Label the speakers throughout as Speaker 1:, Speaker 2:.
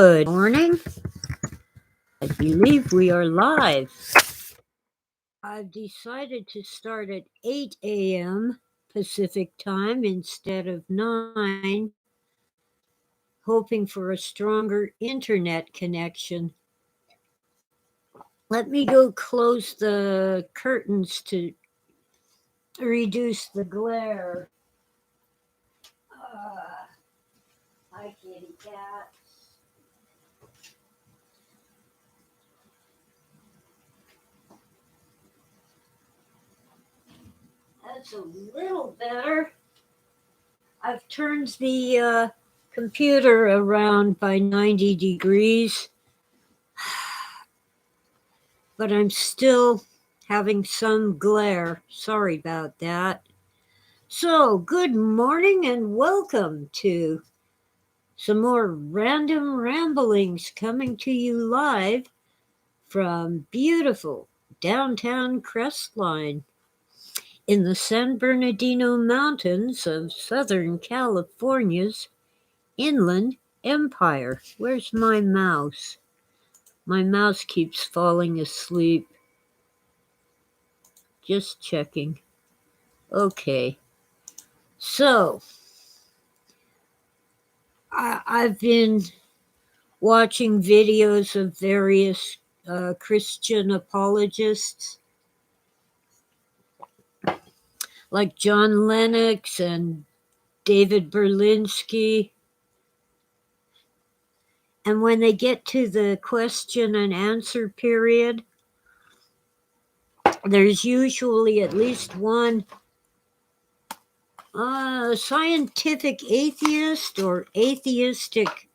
Speaker 1: Good morning. I believe we are live. I've decided to start at 8 a.m. Pacific time instead of 9, hoping for a stronger internet connection. Let me go close the curtains to reduce the glare. Hi, kitty cat. That's a little better. I've turned the computer around by 90 degrees, but I'm still having some glare. Sorry about that. So, good morning and welcome to some more random ramblings coming to you live from beautiful downtown Crestline in the San Bernardino Mountains of Southern California's Inland Empire. Where's my mouse? My mouse keeps falling asleep. Just checking. Okay. So, I've been watching videos of various Christian apologists like John Lennox and David Berlinsky. And when they get to the question and answer period, there's usually at least one scientific atheist or atheistic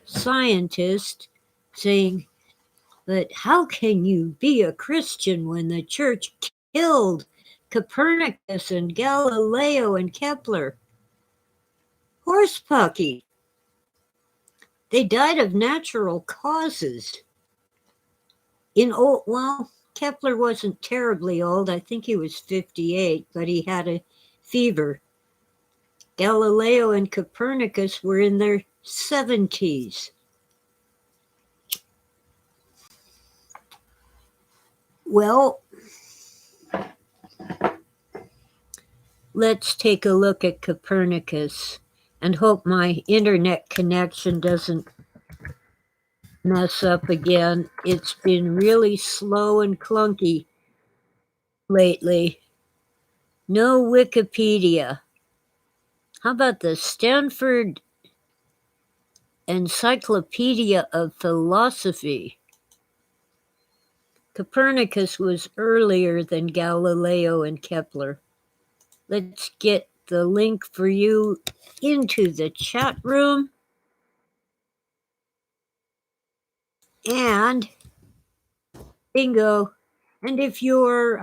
Speaker 1: scientist saying, but how can you be a Christian when the church killed Copernicus and Galileo and Kepler? Horsepucky. They died of natural causes. Kepler wasn't terribly old. I think he was 58, but he had a fever. Galileo and Copernicus were in their 70s. Well, let's take a look at Copernicus and hope my internet connection doesn't mess up again. It's been really slow and clunky lately. No Wikipedia. How about the Stanford Encyclopedia of Philosophy? Copernicus was earlier than Galileo and Kepler. Let's get the link for you into the chat room. And bingo. And if you're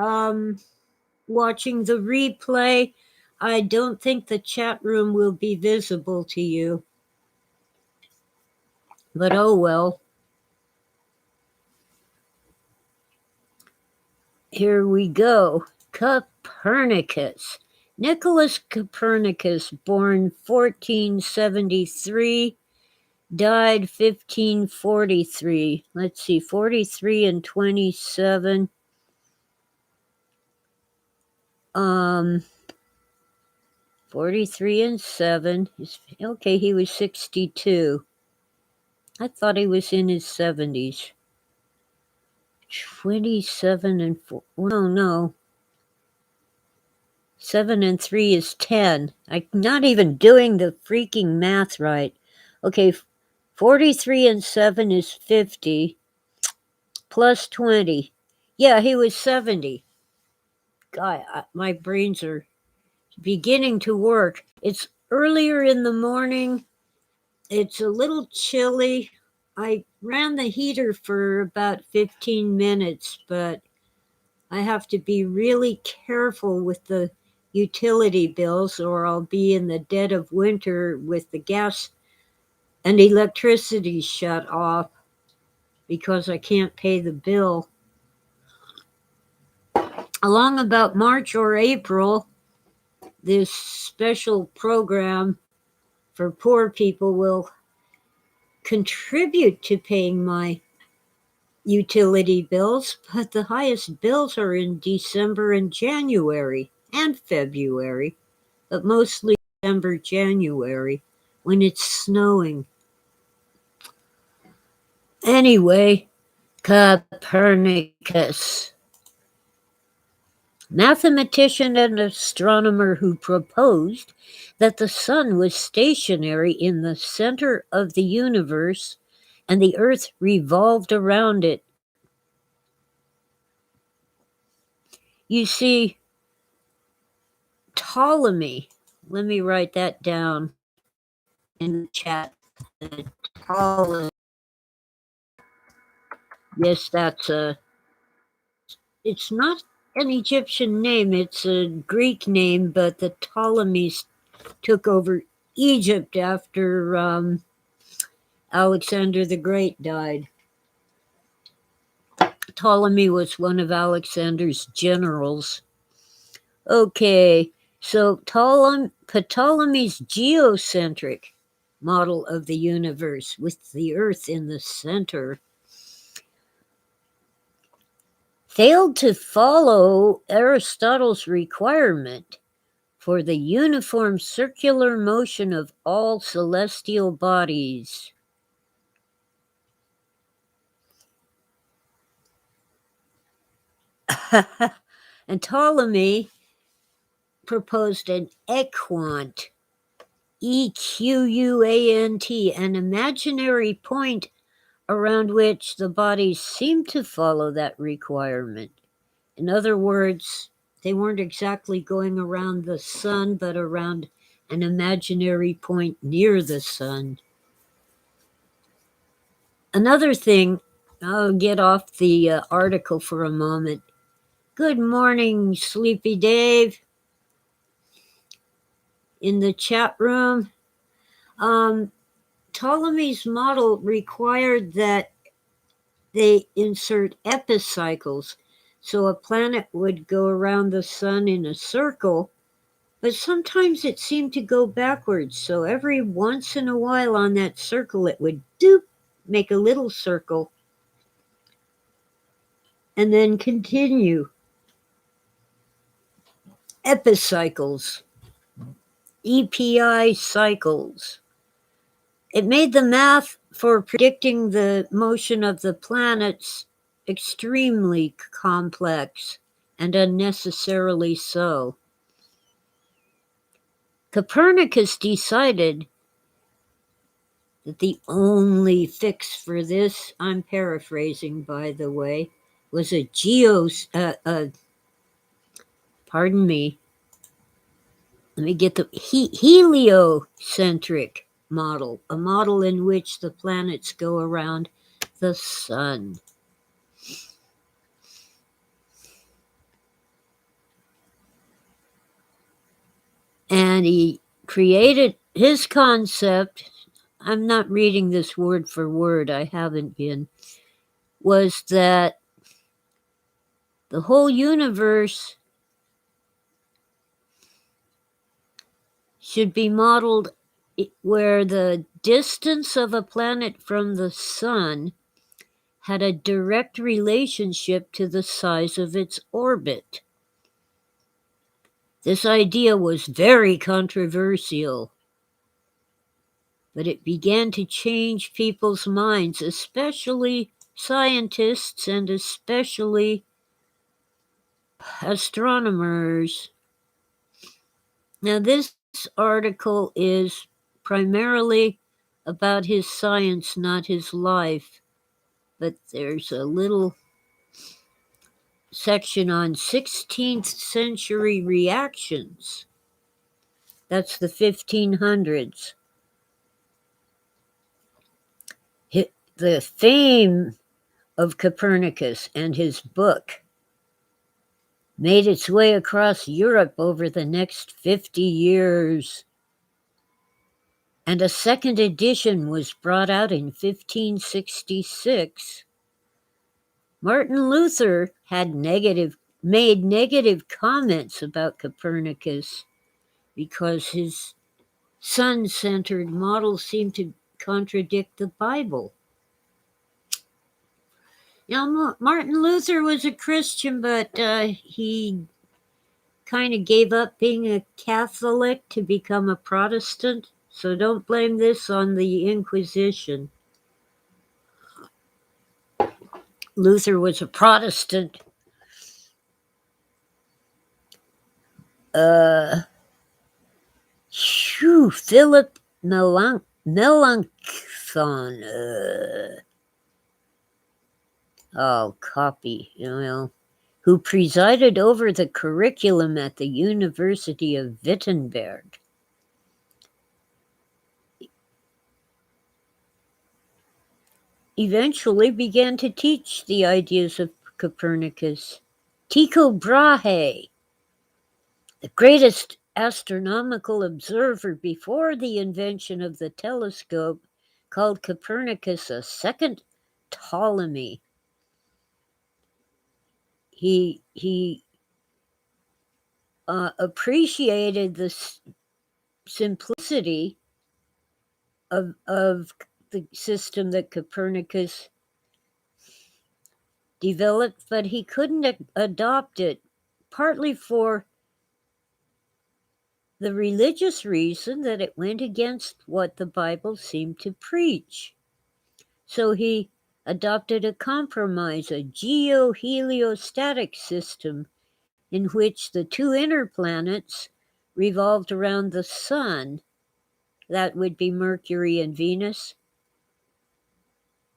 Speaker 1: watching the replay, I don't think the chat room will be visible to you. But oh well. Here we go. Copernicus. Nicholas Copernicus, born 1473, died 1543. Let's see, 43 and 27. 43 and 7. Okay, he was 62. I thought he was in his 70s. 27 and 4. Oh, no. 7 and 3 is 10. I'm not even doing the freaking math right. Okay, 43 and 7 is 50. Plus 20. Yeah, he was 70. God, my brains are beginning to work. It's earlier in the morning. It's a little chilly. I ran the heater for about 15 minutes, but I have to be really careful with the utility bills or I'll be in the dead of winter with the gas and electricity shut off because I can't pay the bill. Along about March or April, this special program for poor people will contribute to paying my utility bills, but the highest bills are in December and January and February, but mostly December, January, when it's snowing. Anyway, Copernicus, mathematician and astronomer who proposed that the sun was stationary in the center of the universe and the earth revolved around it. You see, Ptolemy, let me write that down in the chat. Ptolemy. Yes, it's not an Egyptian name, it's a Greek name, but the Ptolemies took over Egypt after Alexander the Great died. Ptolemy was one of Alexander's generals. Okay, so Ptolemy's geocentric model of the universe with the Earth in the center failed to follow Aristotle's requirement for the uniform circular motion of all celestial bodies. And Ptolemy proposed an equant, EQUANT, an imaginary point around which the bodies seemed to follow that requirement. In other words, they weren't exactly going around the sun, but around an imaginary point near the sun. Another thing, I'll get off the article for a moment. Good morning, Sleepy Dave, in the chat room. Ptolemy's model required that they insert epicycles, so a planet would go around the sun in a circle, but sometimes it seemed to go backwards, so every once in a while on that circle it would make a little circle and then continue. Epicycles, EPI cycles. It made the math for predicting the motion of the planets extremely complex and unnecessarily so. Copernicus decided that the only fix for this, I'm paraphrasing by the way, was a heliocentric model, a model in which the planets go around the sun. And he created his concept, I'm not reading this word for word, I haven't been, was that the whole universe should be modeled where the distance of a planet from the sun had a direct relationship to the size of its orbit. This idea was very controversial, but it began to change people's minds, especially scientists and especially astronomers. Now, this article is primarily about his science, not his life, but there's a little section on 16th century reactions. That's the 1500s. The fame of Copernicus and his book made its way across Europe over the next 50 years. And a second edition was brought out in 1566. Martin Luther had made negative comments about Copernicus because his sun-centered model seemed to contradict the Bible. Now, Martin Luther was a Christian, but he kind of gave up being a Catholic to become a Protestant. So don't blame this on the Inquisition. Luther was a Protestant. Philip Melanchthon. Copy. Who presided over the curriculum at the University of Wittenberg. Eventually began to teach the ideas of Copernicus. Tycho Brahe, the greatest astronomical observer before the invention of the telescope, called Copernicus a second Ptolemy. He appreciated the simplicity of the system that Copernicus developed, but he couldn't adopt it, partly for the religious reason that it went against what the Bible seemed to preach. So he adopted a compromise, a geoheliostatic system in which the two inner planets revolved around the sun. That would be Mercury and Venus.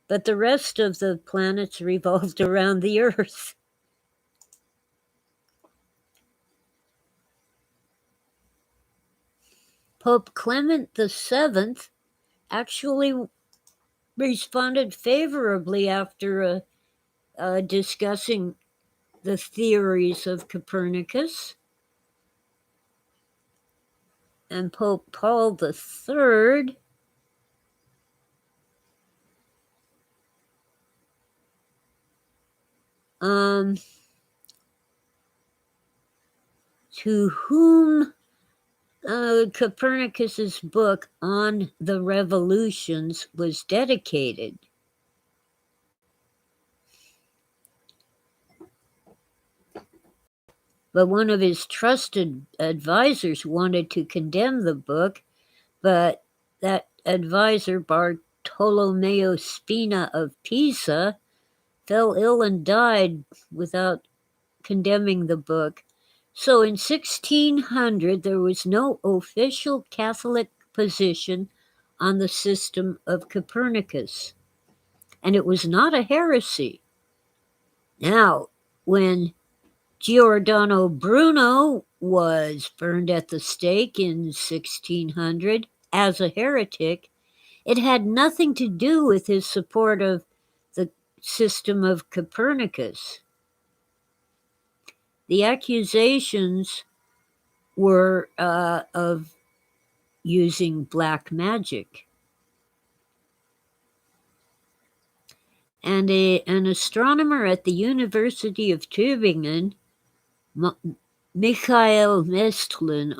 Speaker 1: But the rest of the planets revolved around the Earth. Pope Clement VII actually responded favorably after discussing the theories of Copernicus. And Pope Paul III to whom Copernicus's book on the revolutions was dedicated. But one of his trusted advisors wanted to condemn the book, but that advisor, Bartolomeo Spina of Pisa, fell ill and died without condemning the book. So in 1600, there was no official Catholic position on the system of Copernicus, and it was not a heresy. Now, when Giordano Bruno was burned at the stake in 1600 as a heretic, it had nothing to do with his support of the system of Copernicus. The accusations were of using black magic. And an astronomer at the University of Tübingen, Mikhail Nestlin,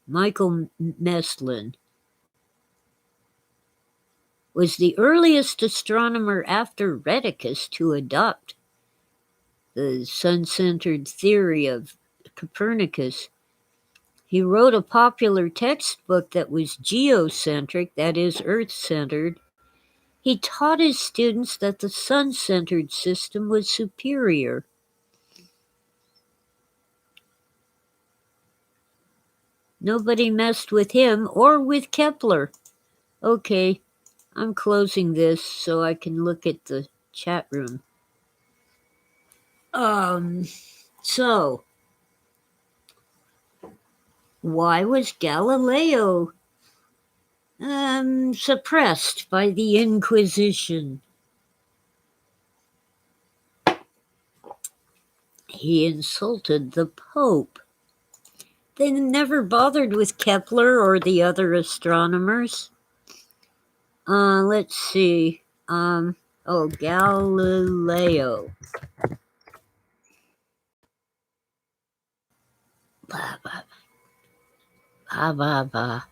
Speaker 1: Michael Nestlin, was the earliest astronomer after Rheticus to adopt the sun-centered theory of Copernicus. He wrote a popular textbook that was geocentric, that is, Earth-centered. He taught his students that the sun-centered system was superior. Nobody messed with him or with Kepler. Okay, I'm closing this so I can look at the chat room. So, why was Galileo suppressed by the Inquisition? He insulted the Pope. They never bothered with Kepler or the other astronomers. Let's see. Galileo. Blah, blah, blah, blah, blah.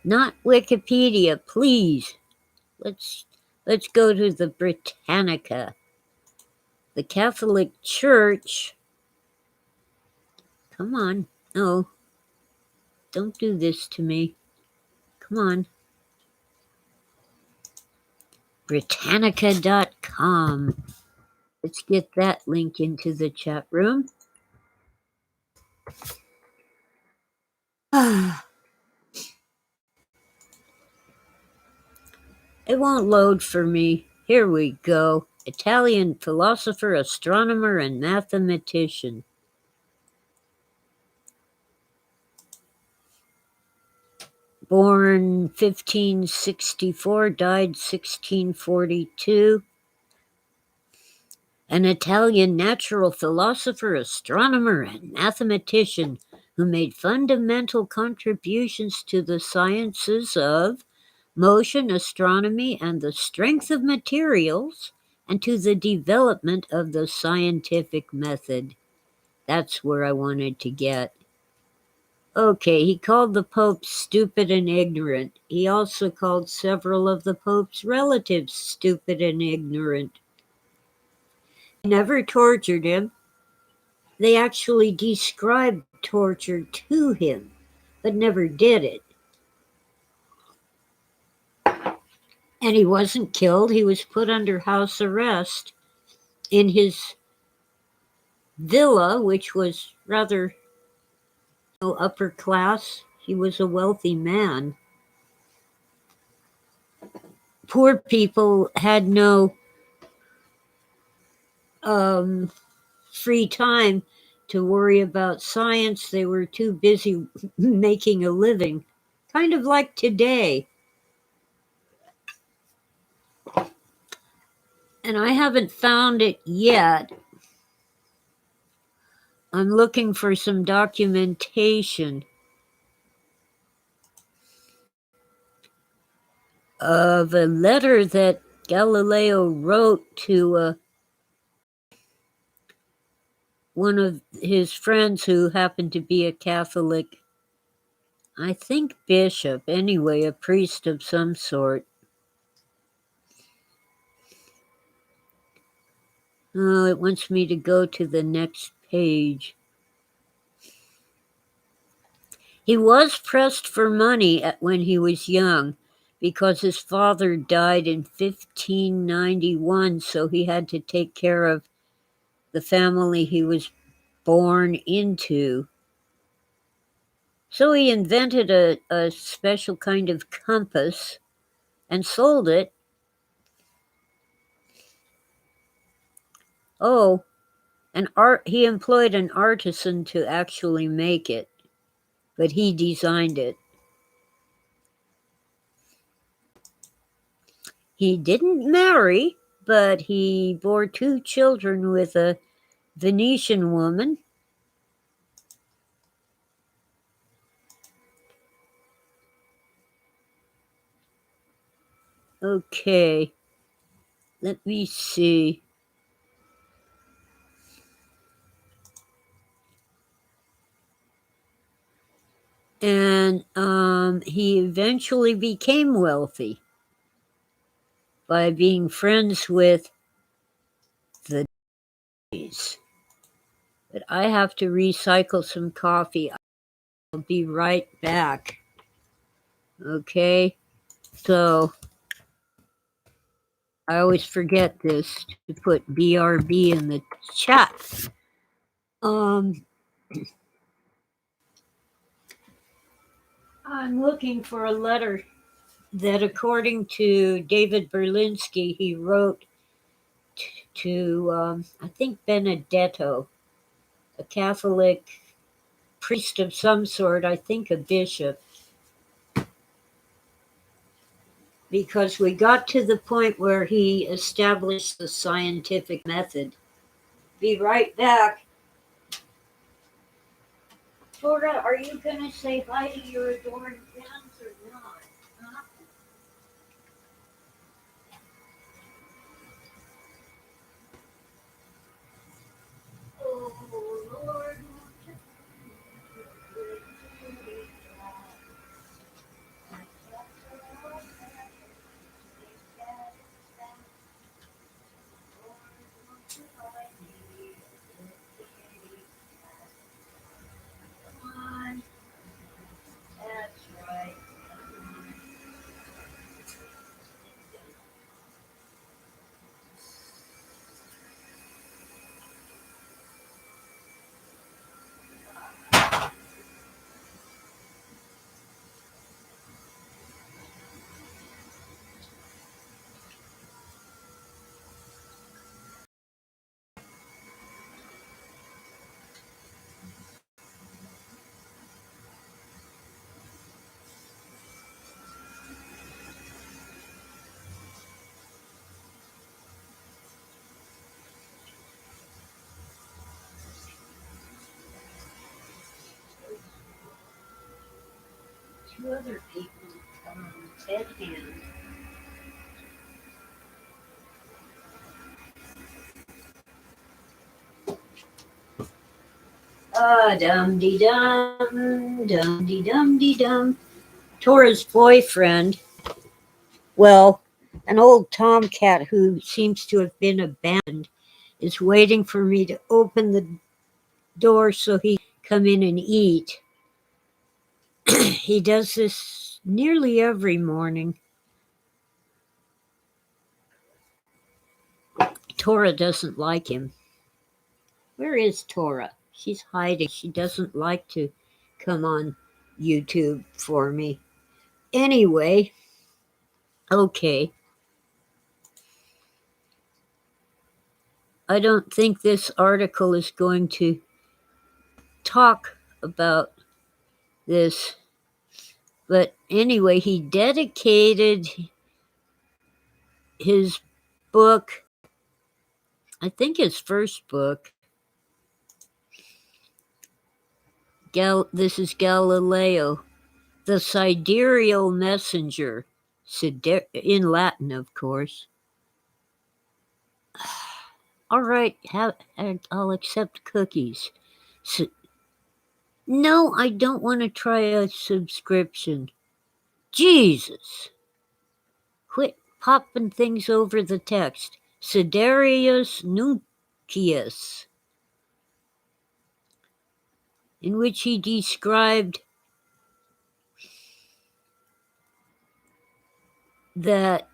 Speaker 1: Not Wikipedia, please. Let's go to the Britannica. The Catholic Church. Come on. No. Don't do this to me. Come on. Britannica.com. Let's get that link into the chat room. It won't load for me. Here we go. Italian philosopher, astronomer, and mathematician. Born 1564, died 1642. An Italian natural philosopher, astronomer, and mathematician who made fundamental contributions to the sciences of motion, astronomy, and the strength of materials, and to the development of the scientific method. That's where I wanted to get. Okay, he called the Pope stupid and ignorant. He also called several of the Pope's relatives stupid and ignorant. They never tortured him. They actually described torture to him, but never did it. And he wasn't killed. He was put under house arrest in his villa, which was rather upper class. He was a wealthy man. Poor people had no free time to worry about science. They were too busy making a living, kind of like today. And I haven't found it yet. I'm looking for some documentation of a letter that Galileo wrote to one of his friends who happened to be a Catholic, I think bishop, anyway, a priest of some sort. Oh, it wants me to go to the next page. He was pressed for money when he was young because his father died in 1591, so he had to take care of the family he was born into. So he invented a special kind of compass and sold it. Oh, he employed an artisan to actually make it, but he designed it. He didn't marry, but he bore 2 children with a Venetian woman. Okay, let me see. And he eventually became wealthy by being friends with the Days. But I have to recycle some coffee. I'll be right back. Okay, so I always forget this to put BRB in the chat. I'm looking for a letter that, according to David Berlinsky, he wrote to, I think, Benedetto, a Catholic priest of some sort, I think a bishop, because we got to the point where he established the scientific method. Be right back. Tora, are you going to say hi to your adored fans or not? Huh? Oh, Lord. Two other people, Ted and dum-de-dum, dum-de-dum-de-dum. Tora's boyfriend, well, an old tomcat who seems to have been abandoned, is waiting for me to open the door so he can come in and eat. He does this nearly every morning. Tora doesn't like him. Where is Tora? She's hiding. She doesn't like to come on YouTube for me. Anyway, okay. I don't think this article is going to talk about this. But anyway, he dedicated his book, I think his first book, this is Galileo, the Sidereal Messenger, in Latin, of course. All right, I'll accept cookies. No, I don't want to try a subscription. Jesus. Quit popping things over the text. Siderius Nuncius, in which he described that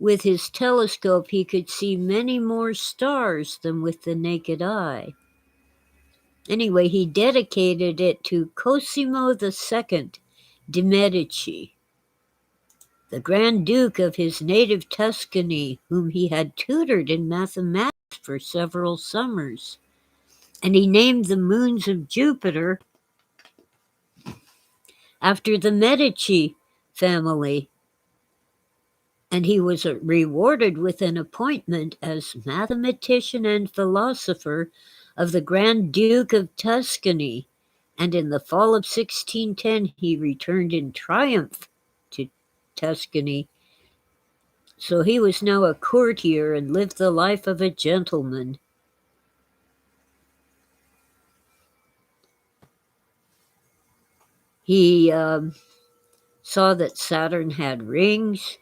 Speaker 1: with his telescope he could see many more stars than with the naked eye. Anyway, he dedicated it to Cosimo II de' Medici, the Grand Duke of his native Tuscany, whom he had tutored in mathematics for several summers. And he named the moons of Jupiter after the Medici family. And he was rewarded with an appointment as mathematician and philosopher of the Grand Duke of Tuscany. And in the fall of 1610, he returned in triumph to Tuscany. So he was now a courtier and lived the life of a gentleman. He saw that Saturn had rings.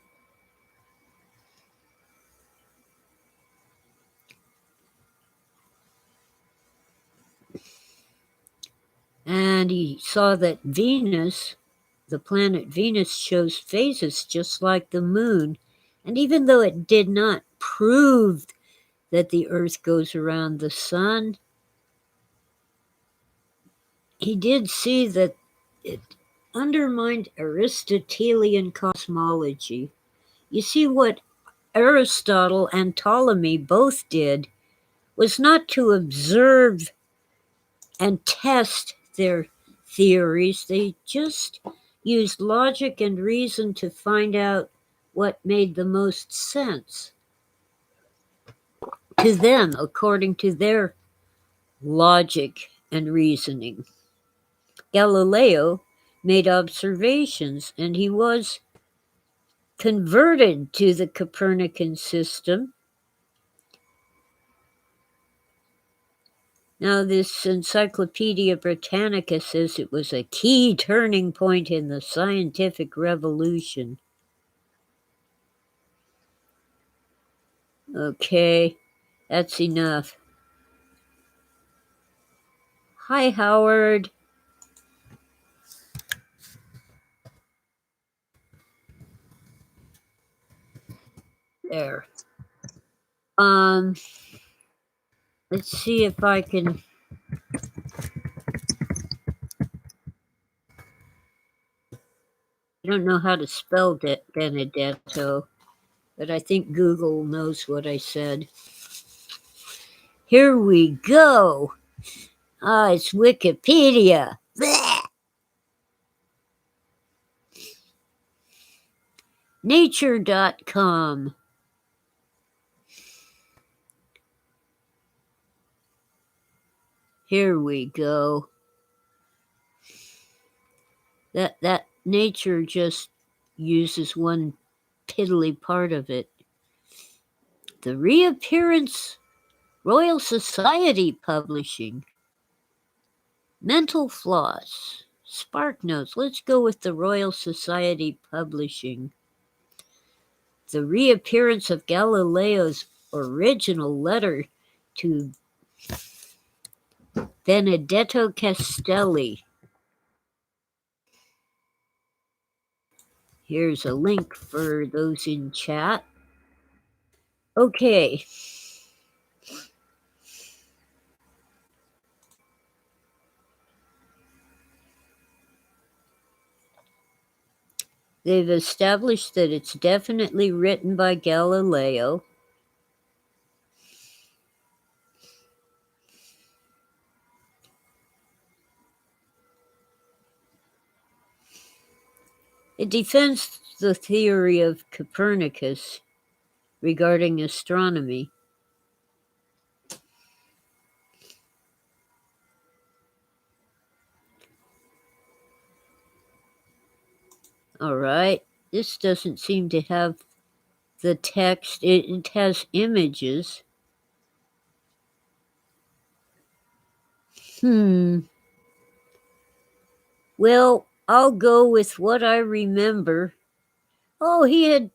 Speaker 1: And he saw that Venus, the planet Venus, shows phases just like the moon. And even though it did not prove that the Earth goes around the sun, he did see that it undermined Aristotelian cosmology. You see, what Aristotle and Ptolemy both did was not to observe and test their theories. They just used logic and reason to find out what made the most sense to them according to their logic and reasoning. Galileo made observations, and he was converted to the Copernican system. Now, this Encyclopedia Britannica says it was a key turning point in the scientific revolution. Okay, that's enough. Hi, Howard. There. Let's see if I can. I don't know how to spell Benedetto, but I think Google knows what I said. Here we go. It's Wikipedia. Blech. Nature.com. Here we go. That nature just uses one piddly part of it. The reappearance, Royal Society Publishing. Mental flaws. Spark Notes. Let's go with the Royal Society Publishing. The reappearance of Galileo's original letter to Benedetto Castelli. Here's a link for those in chat. Okay. They've established that it's definitely written by Galileo. It defends the theory of Copernicus regarding astronomy. All right, this doesn't seem to have the text. It has images. Well, I'll go with what I remember. Oh, he had...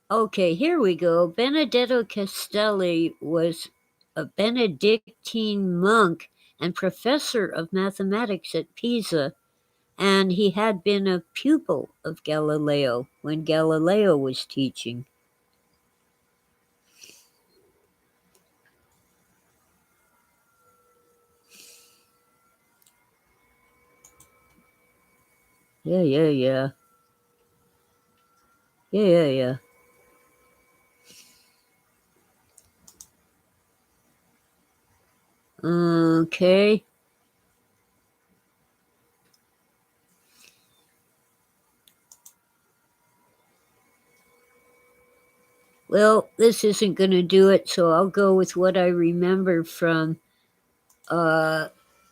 Speaker 1: Okay, here we go. Benedetto Castelli was a Benedictine monk and professor of mathematics at Pisa, and he had been a pupil of Galileo when Galileo was teaching. Yeah. Okay. Well, this isn't going to do it, so I'll go with what I remember from a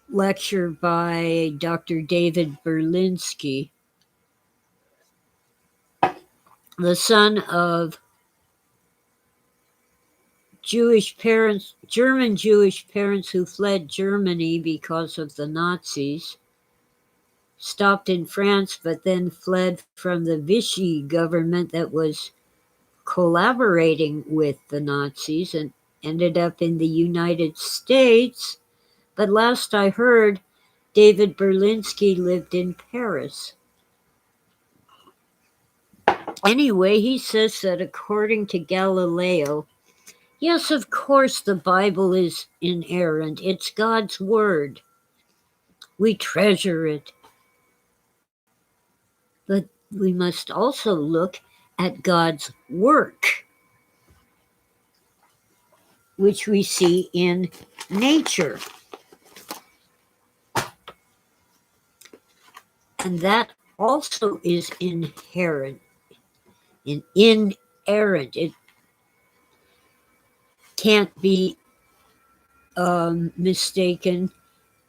Speaker 1: lecture by Dr. David Berlinsky, the son of German Jewish parents who fled Germany because of the Nazis, stopped in France, but then fled from the Vichy government that was collaborating with the Nazis and ended up in the United States. But last I heard, David Berlinsky lived in Paris. Anyway, he says that according to Galileo, yes, of course, the Bible is inerrant. It's God's word. We treasure it. But we must also look at God's work, which we see in nature. And that also is inerrant. It can't be mistaken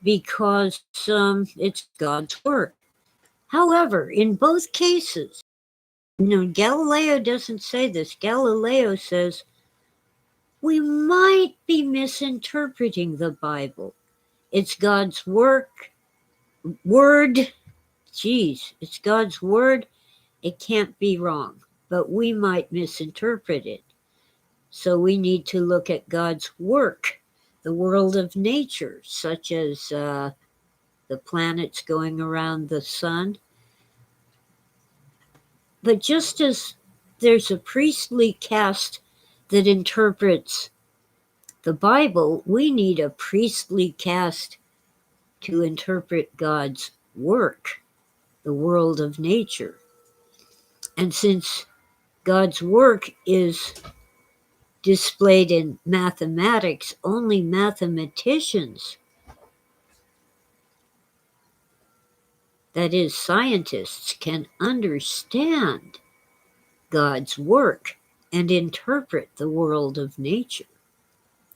Speaker 1: because it's God's work. However, in both cases, Galileo doesn't say this. Galileo says we might be misinterpreting the Bible. It's God's word. It's God's word. It can't be wrong, but we might misinterpret it. So we need to look at God's work, the world of nature, such as the planets going around the sun. But just as there's a priestly caste that interprets the Bible, we need a priestly caste to interpret God's work, the world of nature. And since God's work is displayed in mathematics, only mathematicians, that is, scientists, can understand God's work and interpret the world of nature.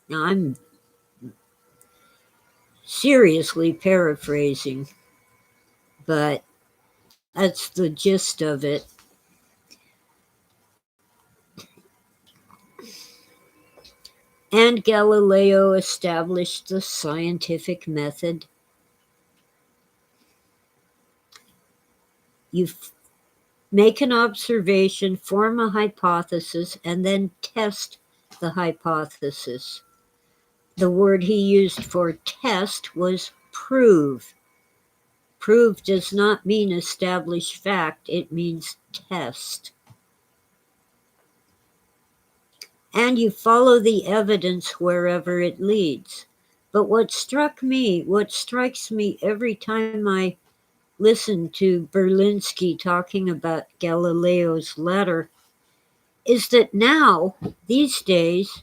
Speaker 1: Now, seriously paraphrasing, but that's the gist of it. And Galileo established the scientific method. You make an observation, form a hypothesis, and then test the hypothesis. The word he used for test was prove. Prove does not mean establish fact, it means test. And you follow the evidence wherever it leads. But what strikes me every time I listen to Berlinsky talking about Galileo's letter, is that now, these days,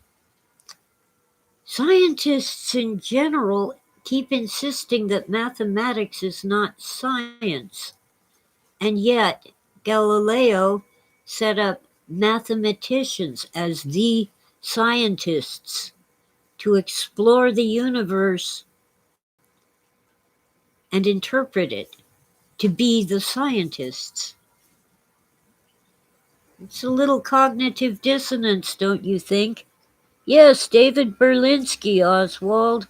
Speaker 1: scientists in general keep insisting that mathematics is not science. And yet, Galileo set up mathematicians as the scientists to explore the universe and interpret it, to be the scientists. It's a little cognitive dissonance, don't you think? Yes, David Berlinsky, Oswald.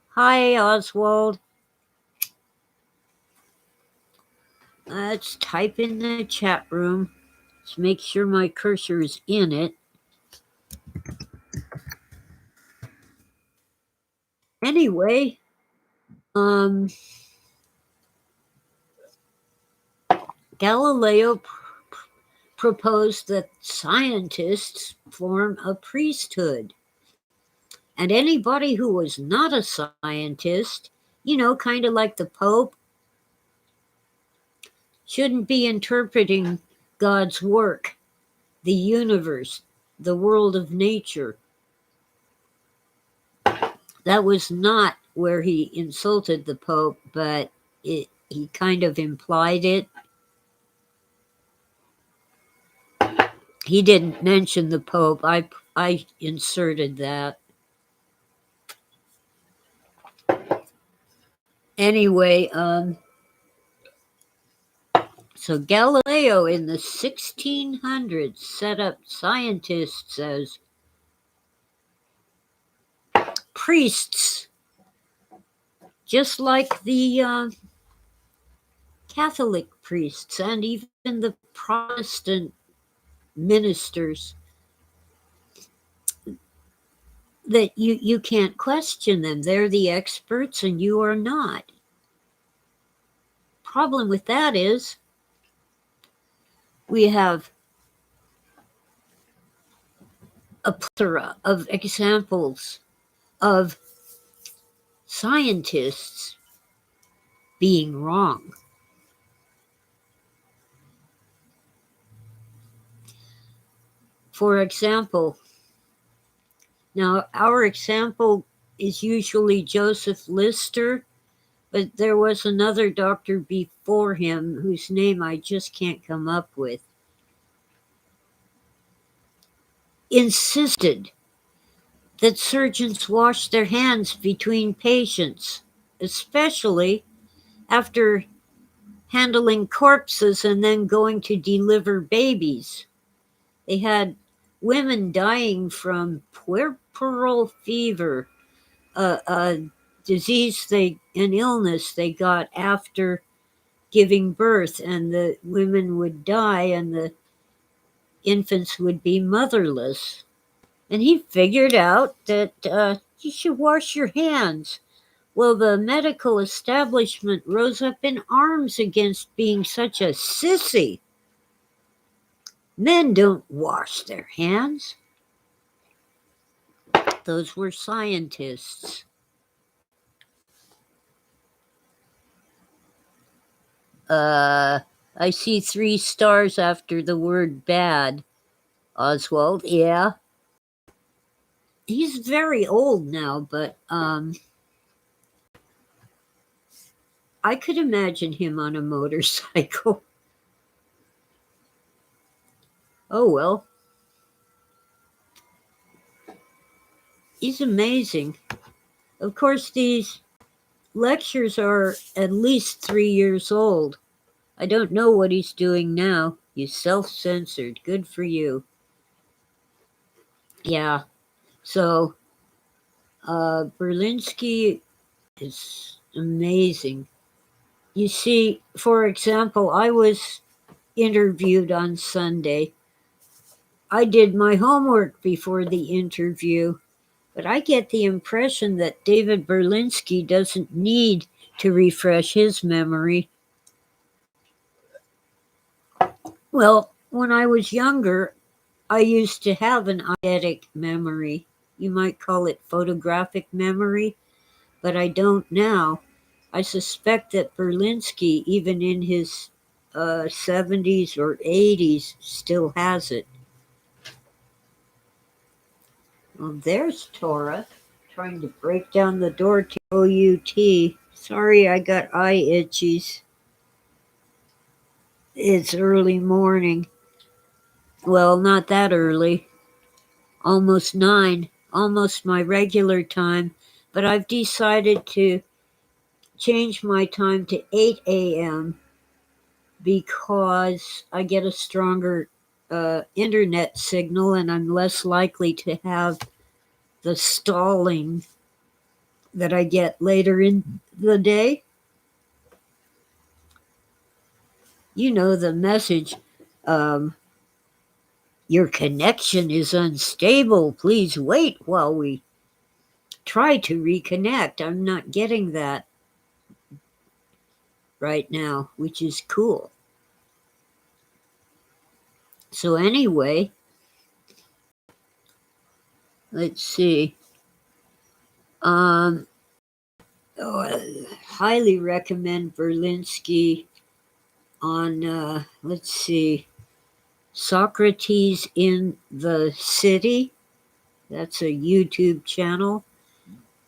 Speaker 1: Hi, Oswald. Let's type in the chat room. Let's make sure my cursor is in it. Anyway, Galileo proposed that scientists form a priesthood. And anybody who was not a scientist, kind of like the Pope, shouldn't be interpreting God's work, the universe, the world of nature. That was not where he insulted the Pope, but he kind of implied it. He didn't mention the Pope. I inserted that. Anyway, so Galileo in the 1600s set up scientists as priests, just like the Catholic priests and even the Protestant ministers, that you can't question them. They're the experts and you are not. Problem with that is we have a plethora of examples of scientists being wrong. For example, now our example is usually Joseph Lister, but there was another doctor before him whose name I just can't come up with, insisted that surgeons wash their hands between patients, especially after handling corpses and then going to deliver babies. They had women dying from puerperal fever, a disease an illness they got after giving birth, and the women would die and the infants would be motherless. And he figured out that you should wash your hands. Well, the medical establishment rose up in arms against being such a sissy. Men don't wash their hands. Those were scientists. I see 3 stars after the word bad. Oswald, yeah. He's very old now, but I could imagine him on a motorcycle. Oh well. He's amazing. Of course, these lectures are at least 3 years old. I don't know what he's doing now. You self-censored. Good for you. Yeah. So, Berlinsky is amazing. You see, for example, I was interviewed on Sunday. I did my homework before the interview, but I get the impression that David Berlinsky doesn't need to refresh his memory. Well, when I was younger, I used to have an eidetic memory. You might call it photographic memory, but I don't now. I suspect that Berlinsky, even in his 70s or 80s, still has it. Well, there's Tora trying to break down the door to OUT. Sorry, I got eye itchies. It's early morning. Well, not that early. Almost 9, almost my regular time, but I've decided to change my time to 8 a.m. because I get a stronger internet signal and I'm less likely to have the stalling that I get later in the day. You know the message, your connection is unstable. Please wait while we try to reconnect. I'm not getting that right now, which is cool. So anyway, let's see. I highly recommend Berlinsky on, let's see, Socrates in the City. That's a YouTube channel.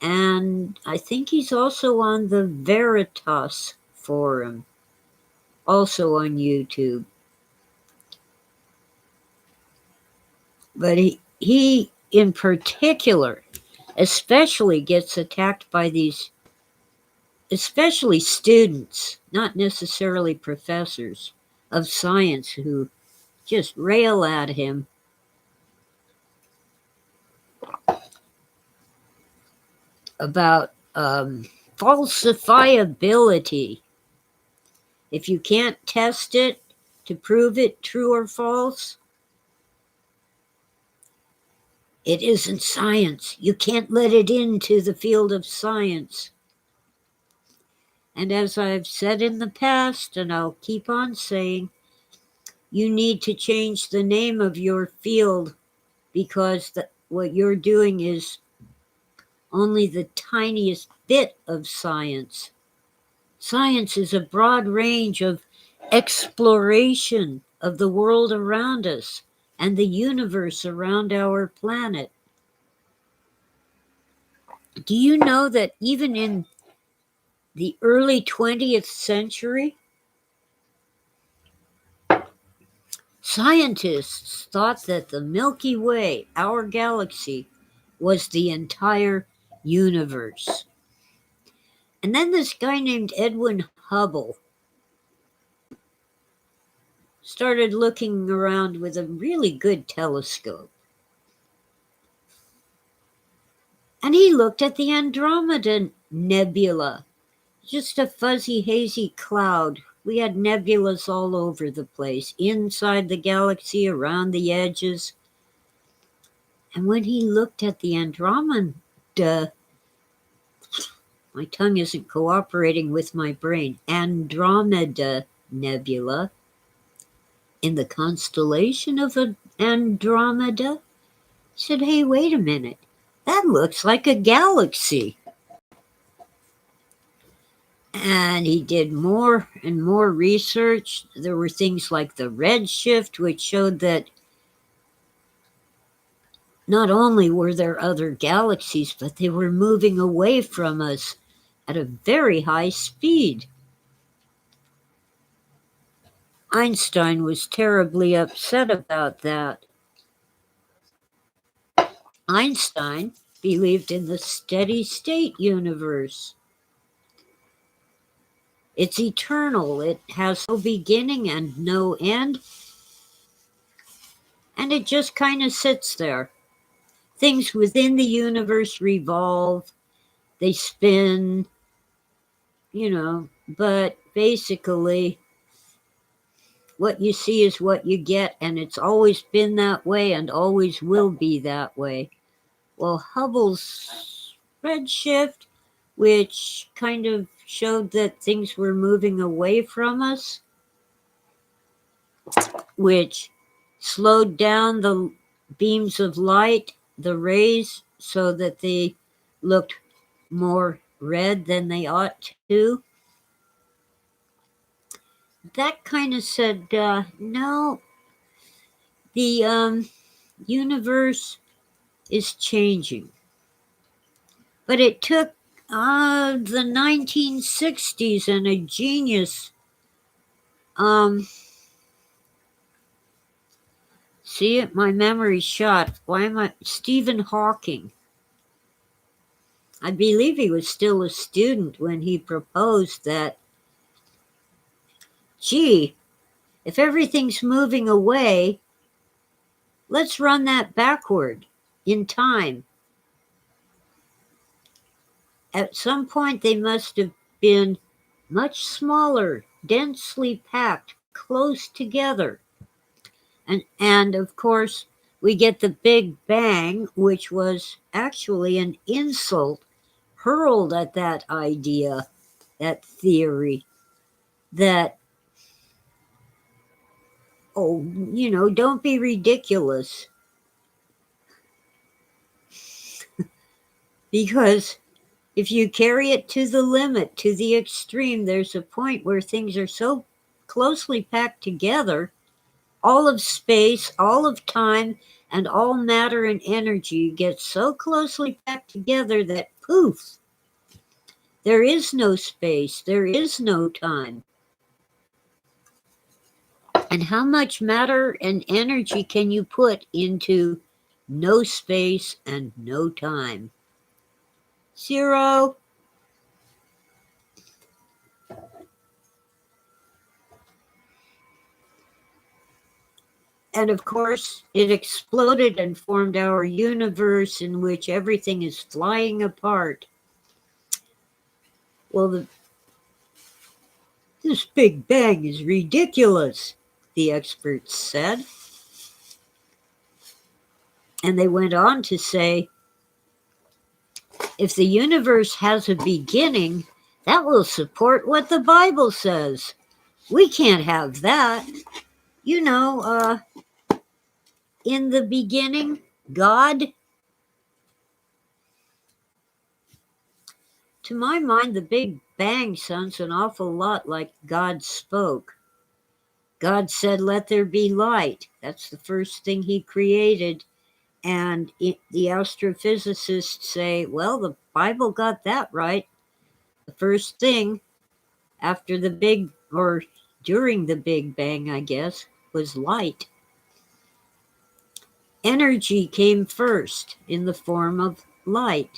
Speaker 1: And I think he's also on the Veritas forum, also on YouTube. But he in particular especially gets attacked by these, especially students, not necessarily professors of science, who just rail at him about falsifiability. If you can't test it to prove it true or false, it isn't science. You can't let it into the field of science. And as I've said in the past, and I'll keep on saying, you need to change the name of your field, because what you're doing is only the tiniest bit of science. Science is a broad range of exploration of the world around us and the universe around our planet. Do you know that even in the early 20th century, scientists thought that the Milky Way, our galaxy, was the entire universe? And then this guy named Edwin Hubble started looking around with a really good telescope. And he looked at the Andromeda Nebula, just a fuzzy, hazy cloud. We had nebulas all over the place, inside the galaxy, around the edges. And when he looked at the Andromeda, my tongue isn't cooperating with my brain, Andromeda Nebula, in the constellation of Andromeda, said, hey, wait a minute, that looks like a galaxy. And he did more and more research. There were things like the redshift, which showed that not only were there other galaxies, but they were moving away from us at a very high speed. Einstein was terribly upset about that. Einstein believed in the steady state universe. It's eternal. It has no beginning and no end. And it just kind of sits there. Things within the universe revolve, they spin, but basically what you see is what you get, and it's always been that way and always will be that way. Well, Hubble's redshift, which kind of showed that things were moving away from us, which slowed down the beams of light, the rays, so that they looked more red than they ought to. That kind of said, no, the universe is changing. But it took the 1960s and a genius, see it, my memory's shot. Stephen Hawking. I believe he was still a student when he proposed that, gee, if everything's moving away, let's run that backward in time. At some point, they must have been much smaller, densely packed, close together. And of course, we get the Big Bang, which was actually an insult hurled at that idea, that theory, that, don't be ridiculous. Because if you carry it to the limit, to the extreme, there's a point where things are so closely packed together, all of space, all of time, and all matter and energy get so closely packed together that poof, there is no space, there is no time. And how much matter and energy can you put into no space and no time? 0. And of course, it exploded and formed our universe in which everything is flying apart. Well, this Big Bang is ridiculous, the experts said. And they went on to say, if the universe has a beginning, that will support what the Bible says. We can't have that. In the beginning, God. To my mind, the Big Bang sounds an awful lot like God spoke. God said, let there be light. That's the first thing he created. And the astrophysicists say, well, the Bible got that right. The first thing after during the Big Bang, I guess, was light. Energy came first in the form of light.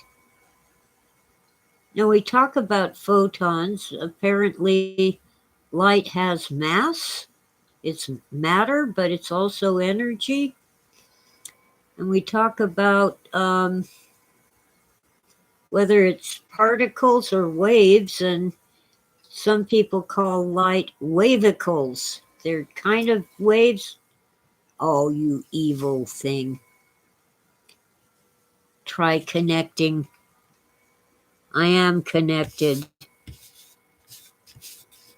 Speaker 1: Now we talk about photons. Apparently, light has mass. It's matter, but it's also energy. And we talk about whether it's particles or waves, and some people call light wavicles. They're kind of waves. Oh, you evil thing. Try connecting. I am connected.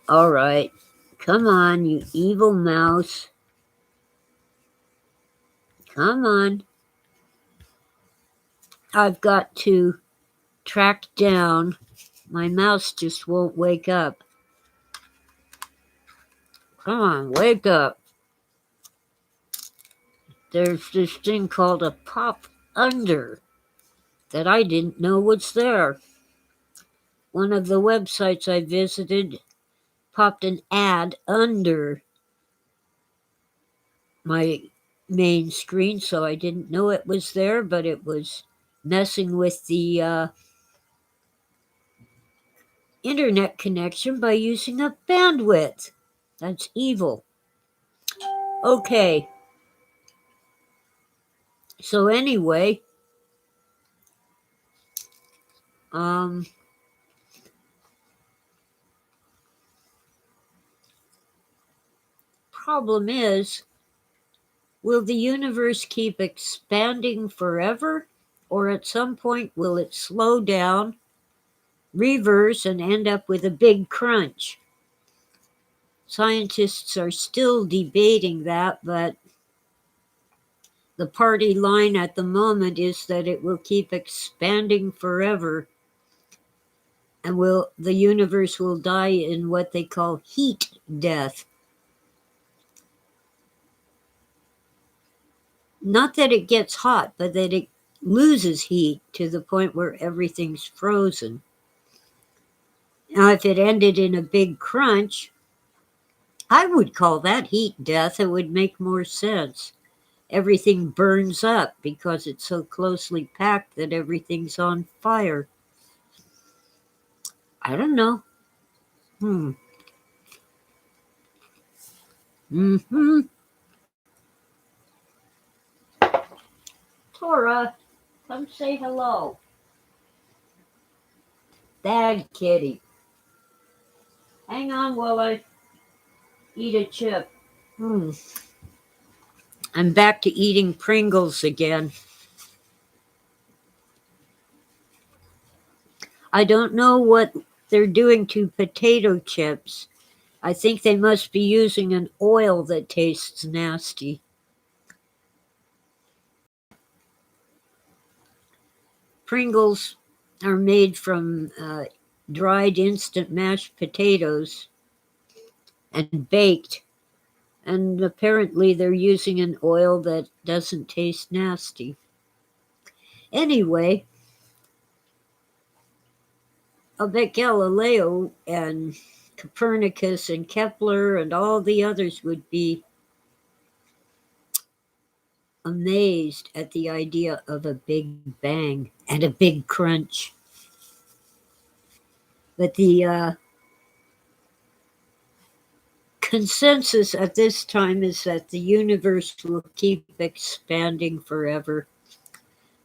Speaker 1: All right. Come on, you evil mouse. Come on. I've got to track down. My mouse just won't wake up. Come on, wake up. There's this thing called a pop under that I didn't know was there. One of the websites I visited popped an ad under my main screen, so I didn't know it was there, but it was messing with the internet connection by using up bandwidth. That's evil. Okay. So anyway, problem is, will the universe keep expanding forever? Or at some point, will it slow down, reverse, and end up with a big crunch? Scientists are still debating that, but the party line at the moment is that it will keep expanding forever, and the universe will die in what they call heat death. Not that it gets hot, but that it loses heat to the point where everything's frozen. Now, if it ended in a big crunch, I would call that heat death. It would make more sense. Everything burns up because it's so closely packed that everything's on fire. I don't know. Tora, come say hello. Bad kitty. Hang on while I eat a chip. I'm back to eating Pringles again. I don't know what they're doing to potato chips. I think they must be using an oil that tastes nasty. Pringles are made from dried instant mashed potatoes and baked. And apparently they're using an oil that doesn't taste nasty. Anyway, I'll bet Galileo and Copernicus and Kepler and all the others would be amazed at the idea of a big bang and a big crunch. But the consensus at this time is that the universe will keep expanding forever.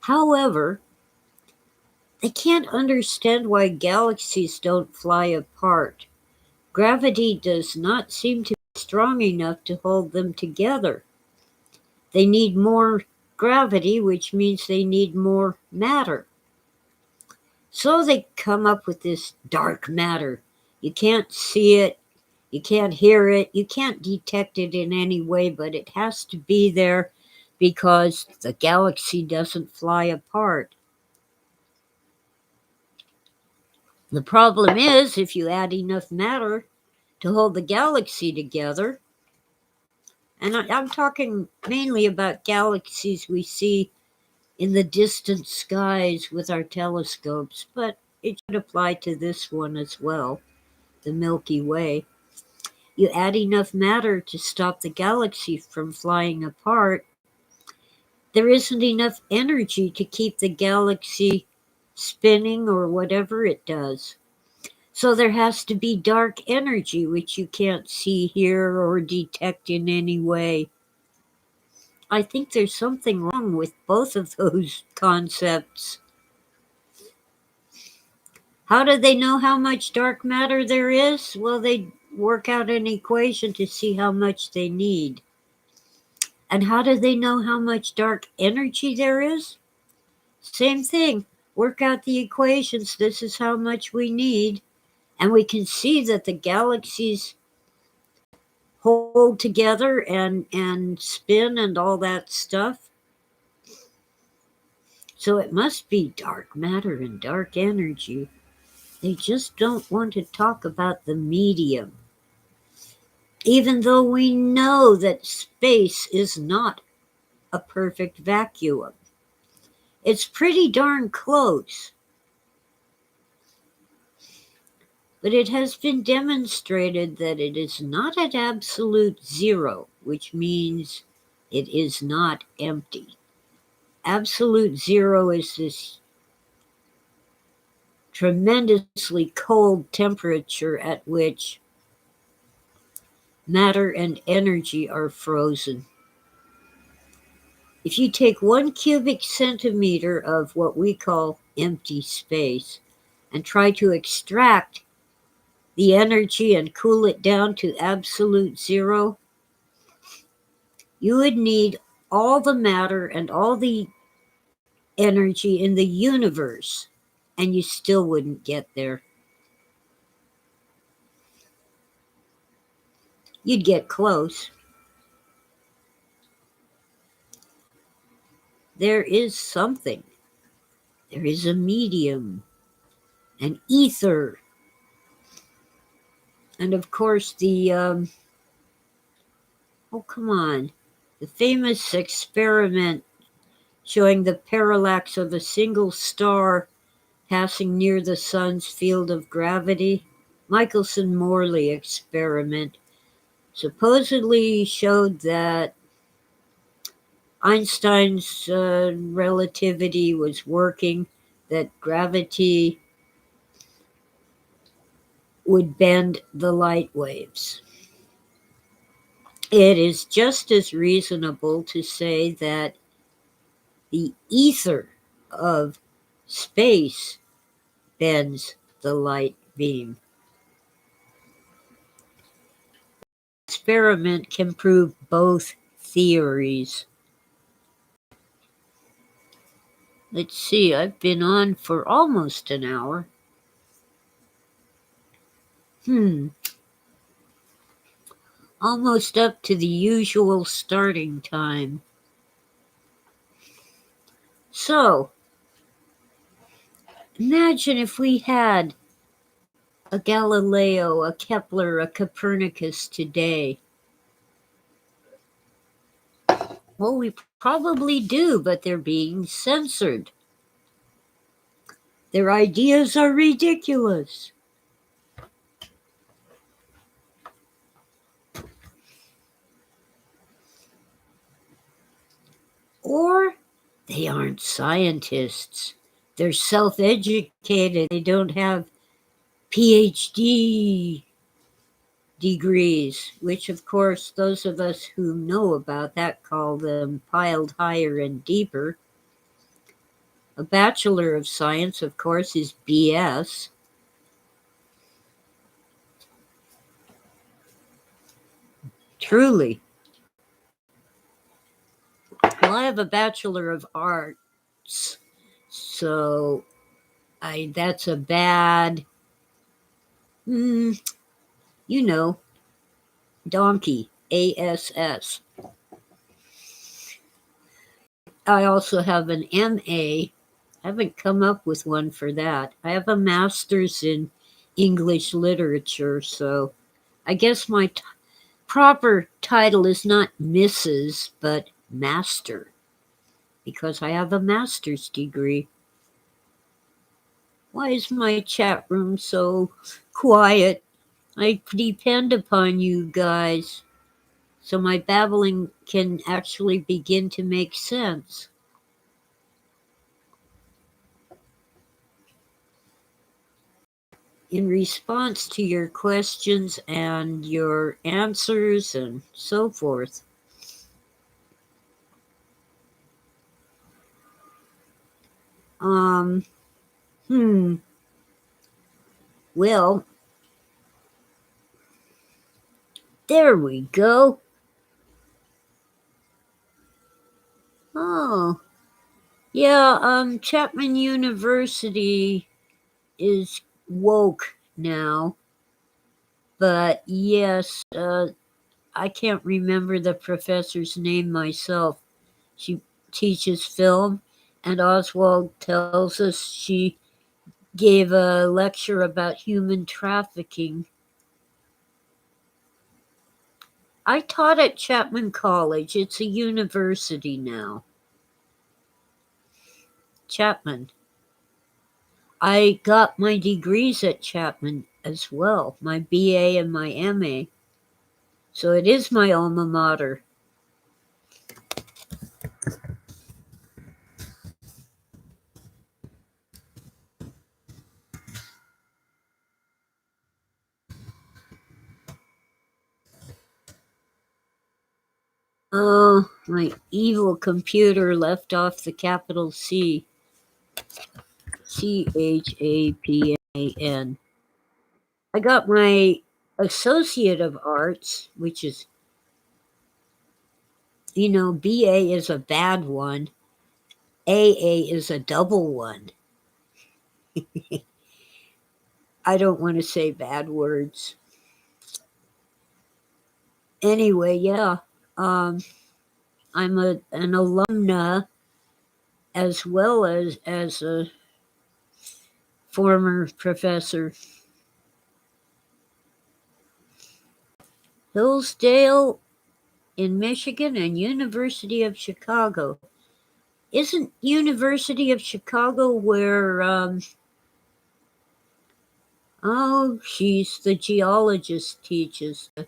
Speaker 1: However, they can't understand why galaxies don't fly apart. Gravity does not seem to be strong enough to hold them together. They need more gravity, which means they need more matter. So they come up with this dark matter. You can't see it, you can't hear it, you can't detect it in any way, but it has to be there because the galaxy doesn't fly apart. The problem is, if you add enough matter to hold the galaxy together, and I'm talking mainly about galaxies we see in the distant skies with our telescopes, but it should apply to this one as well, the Milky Way. You add enough matter to stop the galaxy from flying apart, there isn't enough energy to keep the galaxy spinning or whatever it does. So there has to be dark energy, which you can't see, hear, or detect in any way. I think there's something wrong with both of those concepts. How do they know how much dark matter there is? Well, they work out an equation to see how much they need. And how do they know how much dark energy there is? Same thing. Work out the equations. This is how much we need. And we can see that the galaxies hold together and spin and all that stuff. So it must be dark matter and dark energy. They just don't want to talk about the medium. Even though we know that space is not a perfect vacuum. It's pretty darn close. But it has been demonstrated that it is not at absolute zero, which means it is not empty. absolute zero is this tremendously cold temperature at which matter and energy are frozen. If you take 1 cubic centimeter of what we call empty space and try to extract the energy and cool it down to absolute zero, you would need all the matter and all the energy in the universe, and you still wouldn't get there. You'd get close. There is something. There is a medium, an ether, and of course the famous experiment showing the parallax of a single star passing near the sun's field of gravity. Michelson-Morley experiment supposedly showed that Einstein's relativity was working, that gravity would bend the light waves. It is just as reasonable to say that the ether of space bends the light beam. Experiment can prove both theories. Let's see, I've been on for almost an hour. Almost up to the usual starting time. So, imagine if we had a Galileo, a Kepler, a Copernicus today. Well, we probably do, but they're being censored. Their ideas are ridiculous. Or they aren't scientists. They're self-educated. They don't have PhD degrees, which of course those of us who know about that call them piled higher and deeper. A Bachelor of Science, of course, is BS. Truly. Well, I have a Bachelor of Arts, so that's a bad, donkey, ASS. I also have an MA. I haven't come up with one for that. I have a master's in English literature, so I guess my proper title is not Mrs., but Master, because I have a master's degree. Why is my chat room so quiet? I depend upon you guys, so my babbling can actually begin to make sense. In response to your questions and your answers and so forth. Well, there we go. Oh, yeah, Chapman University is woke now. But yes, I can't remember the professor's name myself. She teaches film, and Oswald tells us she gave a lecture about human trafficking. I taught at Chapman College. It's a university now. Chapman. I got my degrees at Chapman as well, my BA and my MA. So it is my alma mater. My evil computer left off the capital C. Chapan. I got my Associate of Arts, which is, BA is a bad one. AA is a double one. I don't want to say bad words. Anyway, yeah. I'm an alumna as well as a former professor. Hillsdale in Michigan and University of Chicago. Isn't University of Chicago where, she's the geologist teaches, the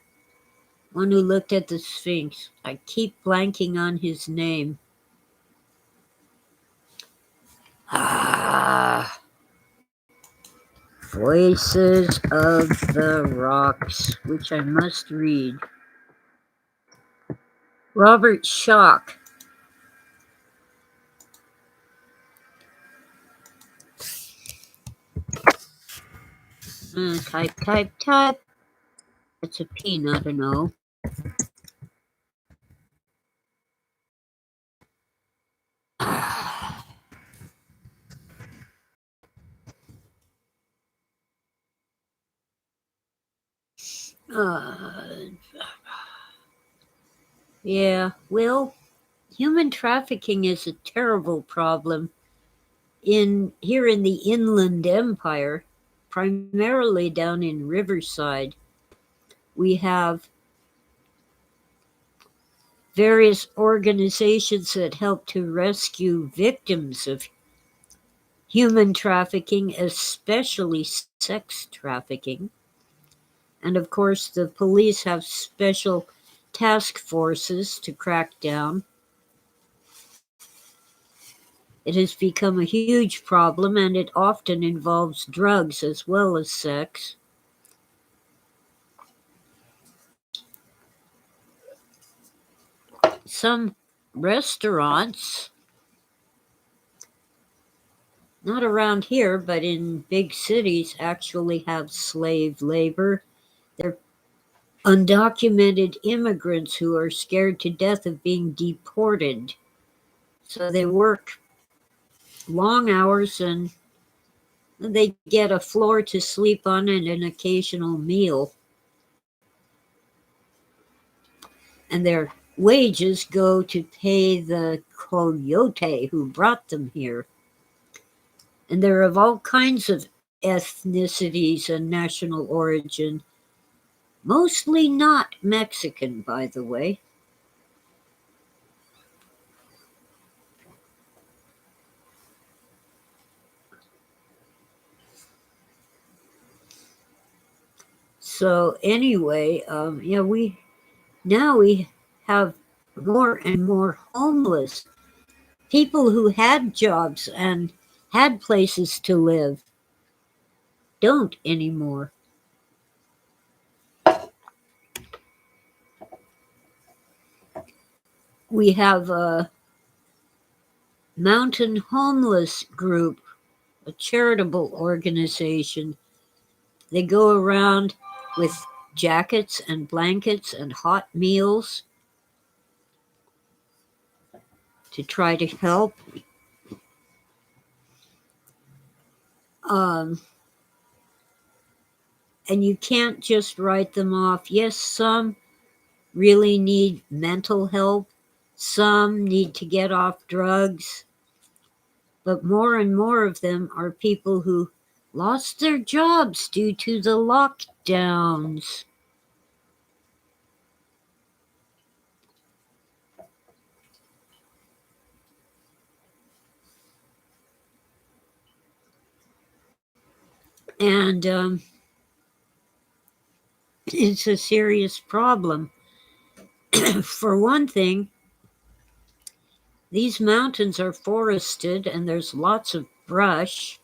Speaker 1: one who looked at the Sphinx. I keep blanking on his name. Voices of the Rocks, which I must read. Robert Schoch. Type. That's a P, not an O. Yeah, well, human trafficking is a terrible problem here in the Inland Empire, primarily down in Riverside. We have various organizations that help to rescue victims of human trafficking, especially sex trafficking. And of course, the police have special task forces to crack down. It has become a huge problem, and it often involves drugs as well as sex. Some restaurants, not around here, but in big cities, actually have slave labor. They're undocumented immigrants who are scared to death of being deported. So they work long hours and they get a floor to sleep on and an occasional meal. And their wages go to pay the coyote who brought them here. And they're of all kinds of ethnicities and national origin, mostly not Mexican, by the way. So anyway, we have more and more homeless people who had jobs and had places to live don't anymore. We have a mountain homeless group, a charitable organization. They go around with jackets and blankets and hot meals to try to help. And you can't just write them off. Yes, some really need mental help, some need to get off drugs, but more and more of them are people who lost their jobs due to the lockdowns. And it's a serious problem. For one thing, these mountains are forested and there's lots of brush.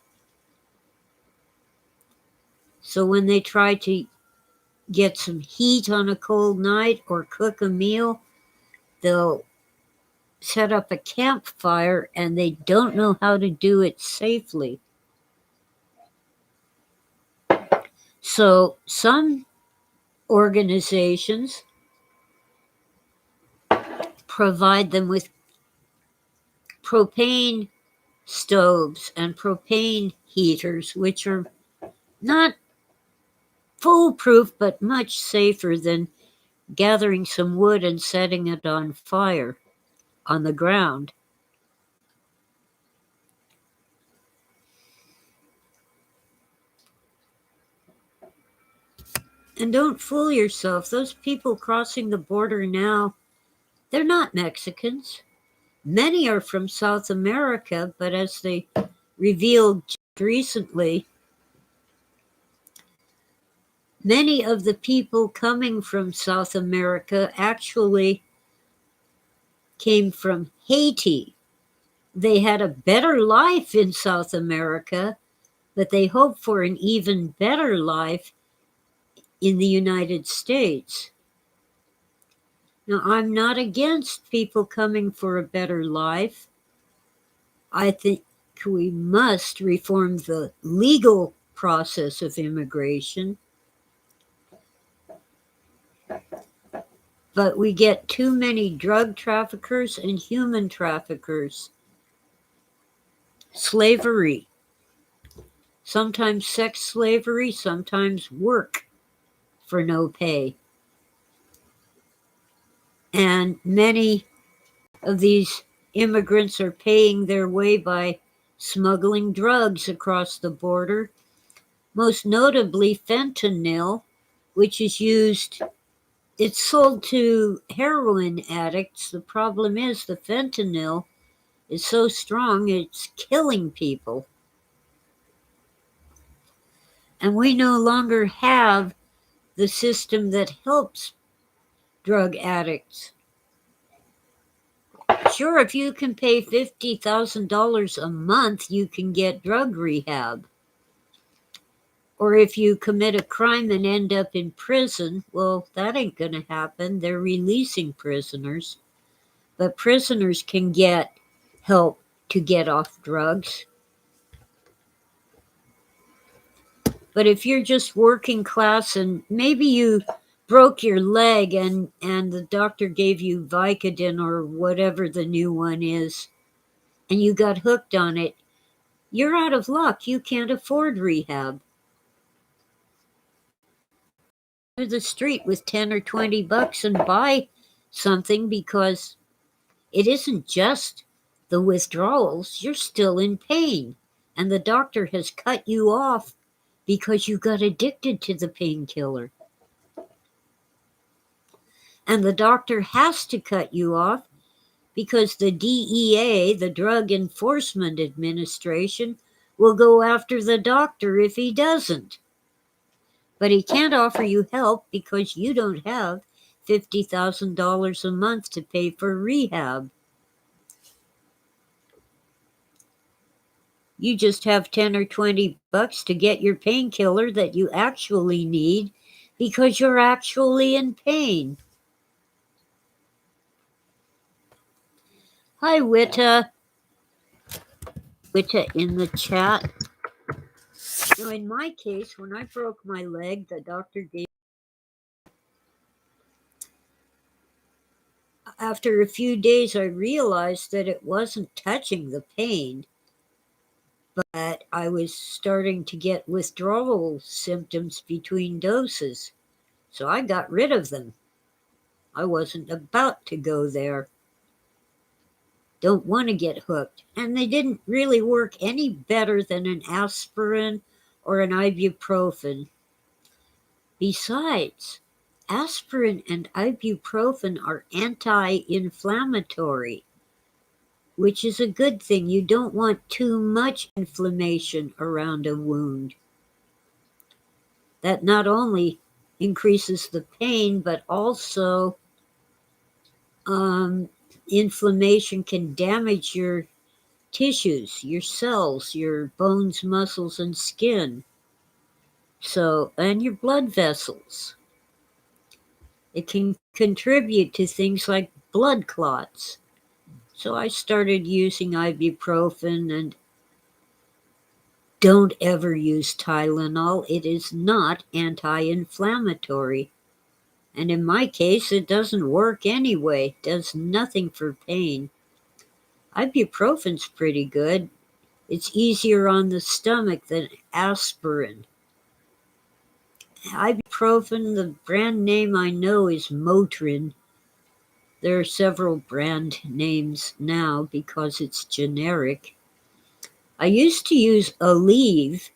Speaker 1: So when they try to get some heat on a cold night or cook a meal, they'll set up a campfire and they don't know how to do it safely. So some organizations provide them with propane stoves and propane heaters, which are not foolproof but much safer than gathering some wood and setting it on fire on the ground. And don't fool yourself, those people crossing the border now, they're not Mexicans. Many are from South America, but as they revealed recently, many of the people coming from South America actually came from Haiti. They had a better life in South America, but they hoped for an even better life in the United States. Now, I'm not against people coming for a better life. I think we must reform the legal process of immigration. But we get too many drug traffickers and human traffickers. Slavery. Sometimes sex slavery, sometimes work for no pay. And many of these immigrants are paying their way by smuggling drugs across the border, most notably fentanyl, which is used, it's sold to heroin addicts. The problem is the fentanyl is so strong it's killing people. And we no longer have the system that helps drug addicts. Sure, if you can pay $50,000 a month, you can get drug rehab. Or if you commit a crime and end up in prison, well, that ain't going to happen. They're releasing prisoners. But prisoners can get help to get off drugs. But if you're just working class and maybe you broke your leg and the doctor gave you Vicodin or whatever the new one is, and you got hooked on it, you're out of luck. You can't afford rehab. To the street with 10 or 20 bucks and buy something, because it isn't just the withdrawals. You're still in pain, and the doctor has cut you off because you got addicted to the painkiller. And the doctor has to cut you off because the DEA, the Drug Enforcement Administration, will go after the doctor if he doesn't. But he can't offer you help because you don't have $50,000 a month to pay for rehab. You just have 10 or 20 bucks to get your painkiller that you actually need because you're actually in pain. Hi, Witta. Witta in the chat. Now, in my case, when I broke my leg, the doctor gave. After a few days, I realized that it wasn't touching the pain, but I was starting to get withdrawal symptoms between doses. So I got rid of them. I wasn't about to go there. Don't want to get hooked. And they didn't really work any better than an aspirin or an ibuprofen. Besides, aspirin and ibuprofen are anti-inflammatory, which is a good thing. You don't want too much inflammation around a wound. That not only increases the pain, but also inflammation can damage your tissues, your cells, your bones, muscles, and skin. So, and your blood vessels. It can contribute to things like blood clots. So I started using ibuprofen, and don't ever use Tylenol. It is not anti-inflammatory. And in my case, it doesn't work anyway. It does nothing for pain. Ibuprofen's pretty good. It's easier on the stomach than aspirin. Ibuprofen, the brand name I know is Motrin. There are several brand names now because it's generic. I used to use Aleve,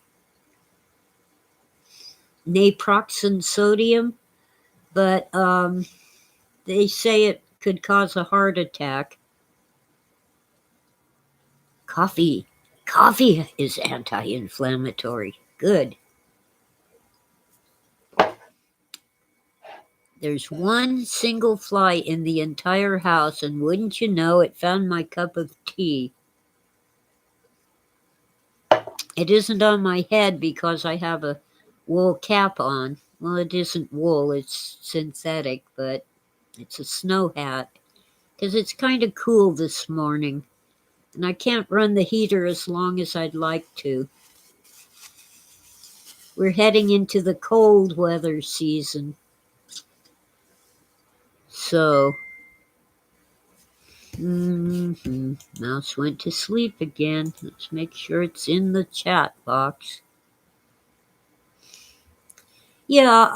Speaker 1: naproxen sodium, but they say it could cause a heart attack. Coffee. Coffee is anti-inflammatory. Good. There's one single fly in the entire house, and wouldn't you know, it found my cup of tea. It isn't on my head because I have a wool cap on. Well, it isn't wool, it's synthetic, but it's a snow hat. Because it's kind of cool this morning, and I can't run the heater as long as I'd like to. We're heading into the cold weather season. So, Mouse went to sleep again. Let's make sure it's in the chat box. Yeah,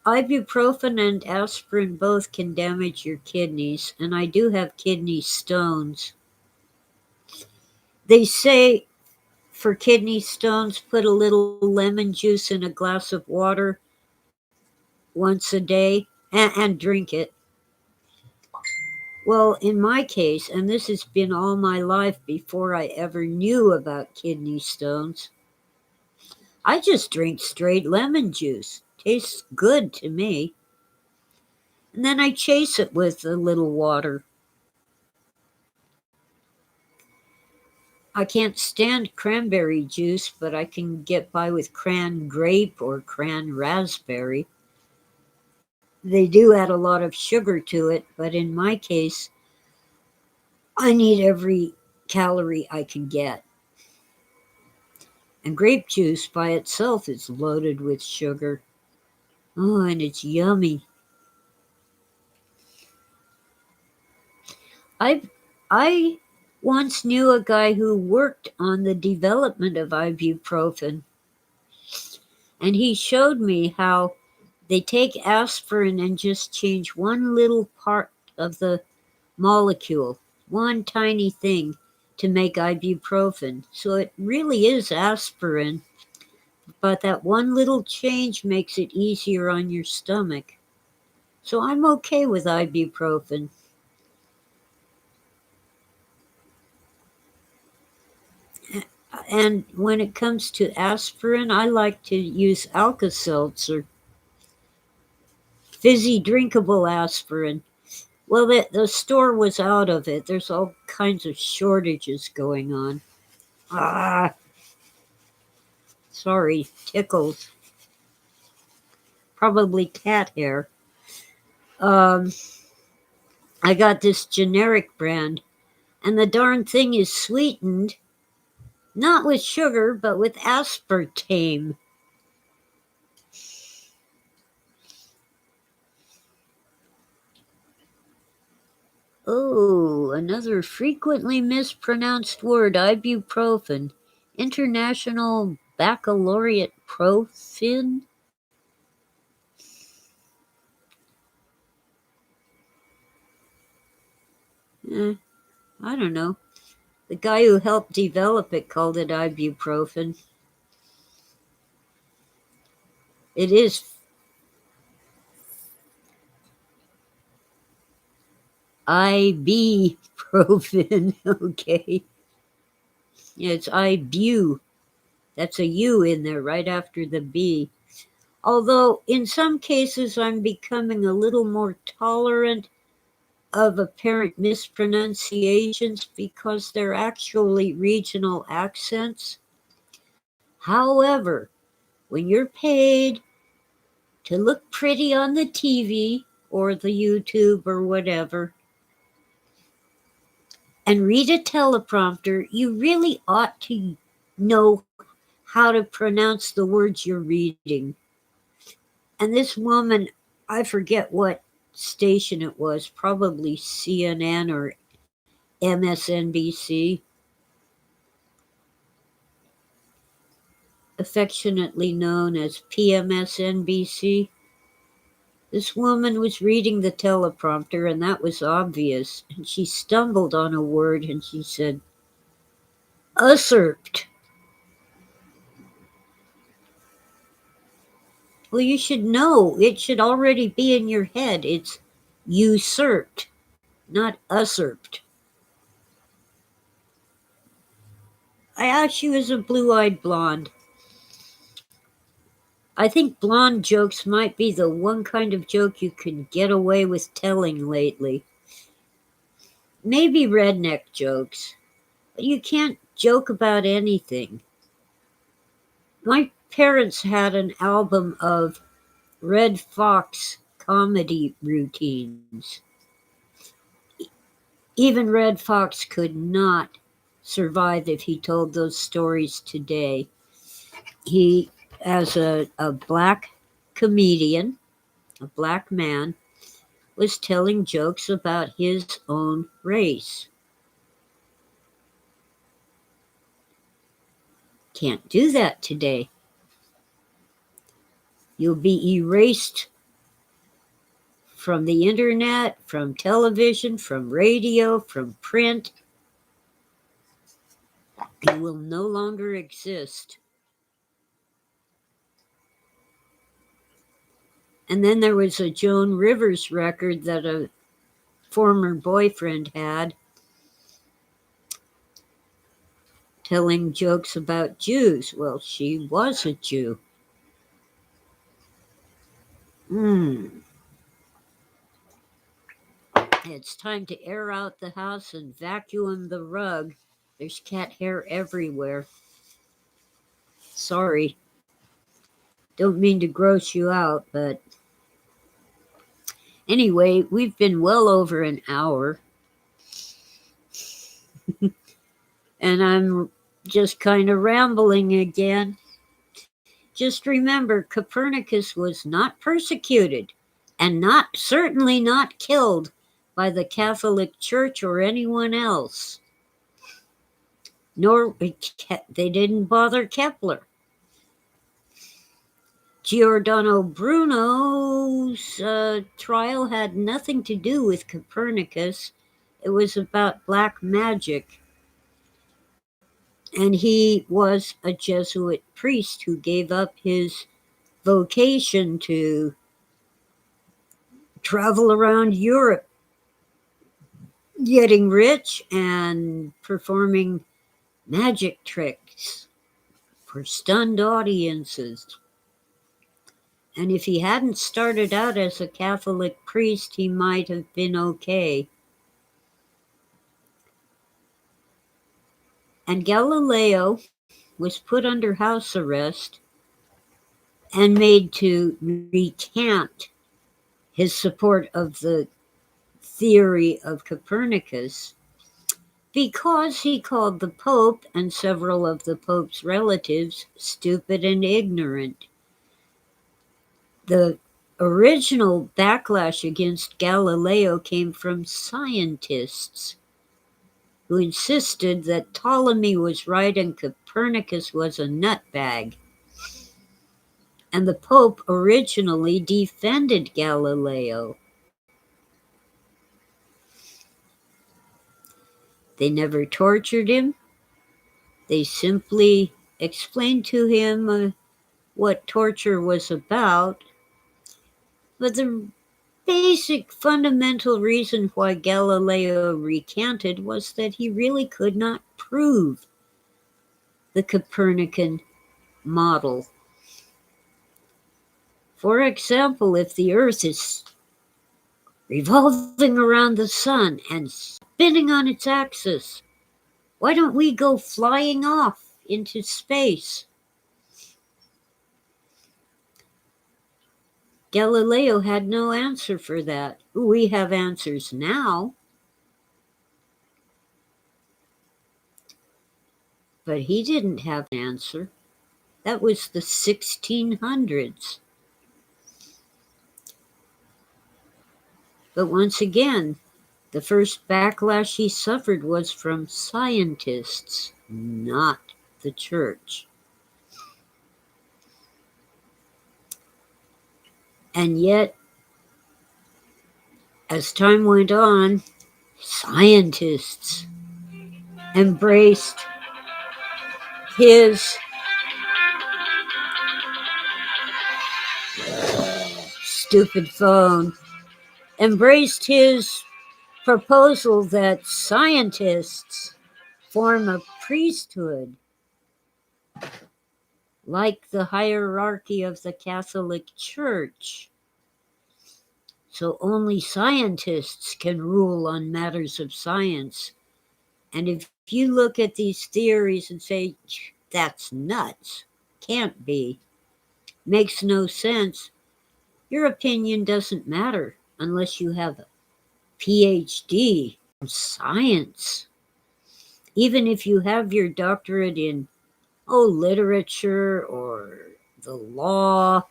Speaker 1: ibuprofen and aspirin both can damage your kidneys, and I do have kidney stones. They say for kidney stones, put a little lemon juice in a glass of water once a day and drink it. Well, in my case, and this has been all my life before I ever knew about kidney stones, I just drink straight lemon juice. Tastes good to me. And then I chase it with a little water. I can't stand cranberry juice, but I can get by with cran grape or cran raspberry. They do add a lot of sugar to it, but in my case, I need every calorie I can get. And grape juice by itself is loaded with sugar. Oh, and it's yummy. I once knew a guy who worked on the development of ibuprofen, and he showed me how they take aspirin and just change one little part of the molecule, one tiny thing, to make ibuprofen. So it really is aspirin, but that one little change makes it easier on your stomach. So I'm okay with ibuprofen. And when it comes to aspirin, I like to use Alka-Seltzer, fizzy drinkable aspirin. Well, the store was out of it. There's all kinds of shortages going on. Sorry, tickles. Probably cat hair. I got this generic brand, and the darn thing is sweetened, not with sugar, but with aspartame. Oh, another frequently mispronounced word, ibuprofen. International Baccalaureate Profin? I don't know. The guy who helped develop it called it ibuprofen. It is ibuprofen, okay. Yeah, it's ibu. That's a U in there right after the B. Although in some cases I'm becoming a little more tolerant of apparent mispronunciations because they're actually regional accents. However, when you're paid to look pretty on the TV or the YouTube or whatever, and read a teleprompter, you really ought to know how to pronounce the words you're reading. And this woman, I forget what station it was, probably CNN or MSNBC, affectionately known as PMSNBC. This woman was reading the teleprompter, and that was obvious. And she stumbled on a word and she said, usurped. Well, you should know. It should already be in your head. It's usurped, not usurped. She was a blue-eyed blonde. I think blonde jokes might be the one kind of joke you can get away with telling lately. Maybe redneck jokes, but you can't joke about anything. My parents had an album of Red Fox comedy routines. Even Red Fox could not survive if he told those stories today. He, as a black comedian, a black man, was telling jokes about his own race. Can't do that today. You'll be erased from the internet, from television, from radio, from print. You will no longer exist. And then there was a Joan Rivers record that a former boyfriend had, telling jokes about Jews. Well, she was a Jew. It's time to air out the house and vacuum the rug. There's cat hair everywhere. Sorry. Don't mean to gross you out, but anyway, we've been well over an hour. And I'm just kind of rambling again. Just remember, Copernicus was not persecuted and certainly not killed by the Catholic Church or anyone else. Nor they didn't bother Kepler. Giordano Bruno's trial had nothing to do with Copernicus. It was about black magic. And he was a Jesuit priest who gave up his vocation to travel around Europe, getting rich and performing magic tricks for stunned audiences. And if he hadn't started out as a Catholic priest, he might have been okay. And Galileo was put under house arrest and made to recant his support of the theory of Copernicus because he called the Pope and several of the Pope's relatives stupid and ignorant. The original backlash against Galileo came from scientists who insisted that Ptolemy was right and Copernicus was a nutbag. And the Pope originally defended Galileo. They never tortured him. They simply explained to him what torture was about. But the basic fundamental reason why Galileo recanted was that he really could not prove the Copernican model. For example, if the Earth is revolving around the sun and spinning on its axis, why don't we go flying off into space? Galileo had no answer for that. We have answers now. But he didn't have an answer. That was the 1600s. But once again, the first backlash he suffered was from scientists, not the church. And yet, as time went on, scientists embraced his stupid phone, embraced his proposal that scientists form a priesthood like the hierarchy of the Catholic Church. So only scientists can rule on matters of science. And if you look at these theories and say, that's nuts, can't be, makes no sense, your opinion doesn't matter unless you have a PhD in science. Even if you have your doctorate in, literature or the law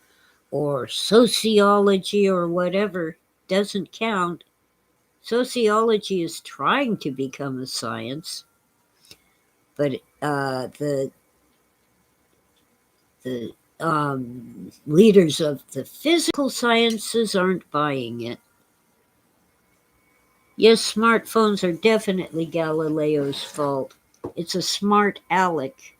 Speaker 1: or sociology or whatever, doesn't count. Sociology is trying to become a science, but the leaders of the physical sciences aren't buying it. Yes, smartphones are definitely Galileo's fault. It's a smart aleck.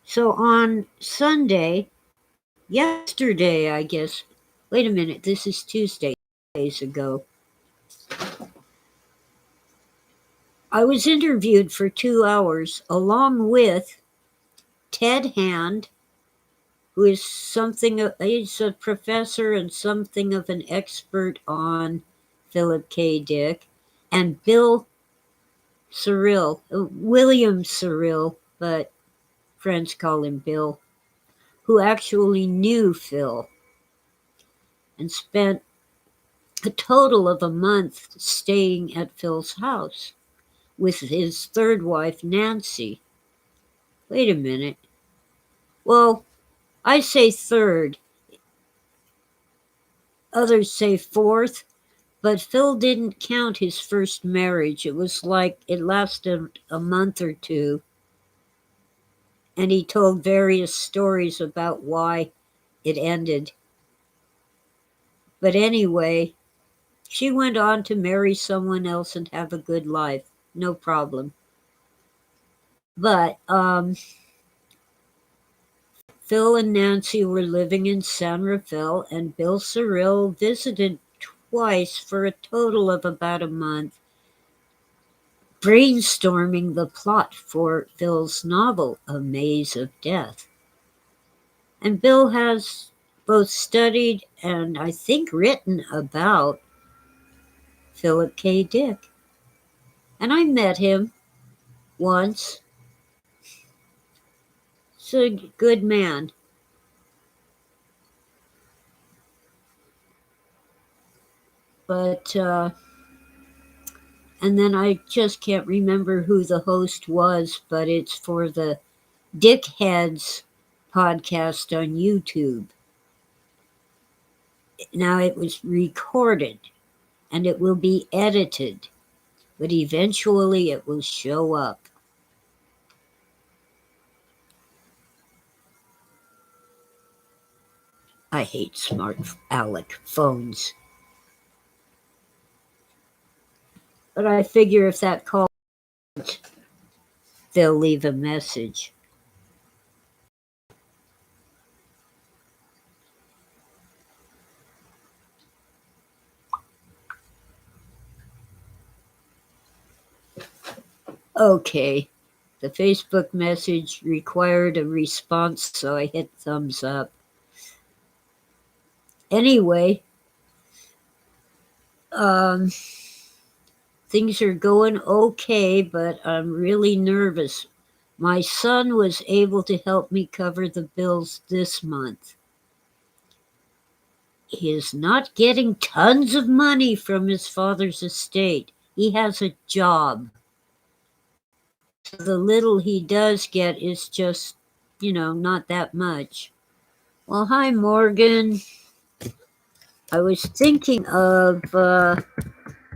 Speaker 1: So on Sunday, yesterday, I guess, wait a minute, this is Tuesday, days ago, I was interviewed for 2 hours along with Ted Hand, who is he's a professor and something of an expert on Philip K. Dick, and Bill Cyril, William Cyril, but friends call him Bill, who actually knew Phil and spent a total of a month staying at Phil's house with his third wife, Nancy. Wait a minute. Well, I say third. Others say fourth, but Phil didn't count his first marriage. It was like it lasted a month or two. And he told various stories about why it ended. But anyway, she went on to marry someone else and have a good life. No problem. But Phil and Nancy were living in San Rafael, and Bill Cyril visited twice for a total of about a month, brainstorming the plot for Phil's novel, A Maze of Death. And Bill has both studied and I think written about Philip K. Dick. And I met him once. He's a good man. But, and then I just can't remember who the host was, but it's for the Dickheads podcast on YouTube. Now it was recorded and it will be edited, but eventually it will show up. I hate smart aleck phones. But I figure if that call, they'll leave a message. Okay, the Facebook message required a response, so I hit thumbs up. Anyway, things are going okay, but I'm really nervous. My son was able to help me cover the bills this month. He is not getting tons of money from his father's estate. he has a job. So the little he does get is just, not that much. Well, hi, Morgan. I was thinking of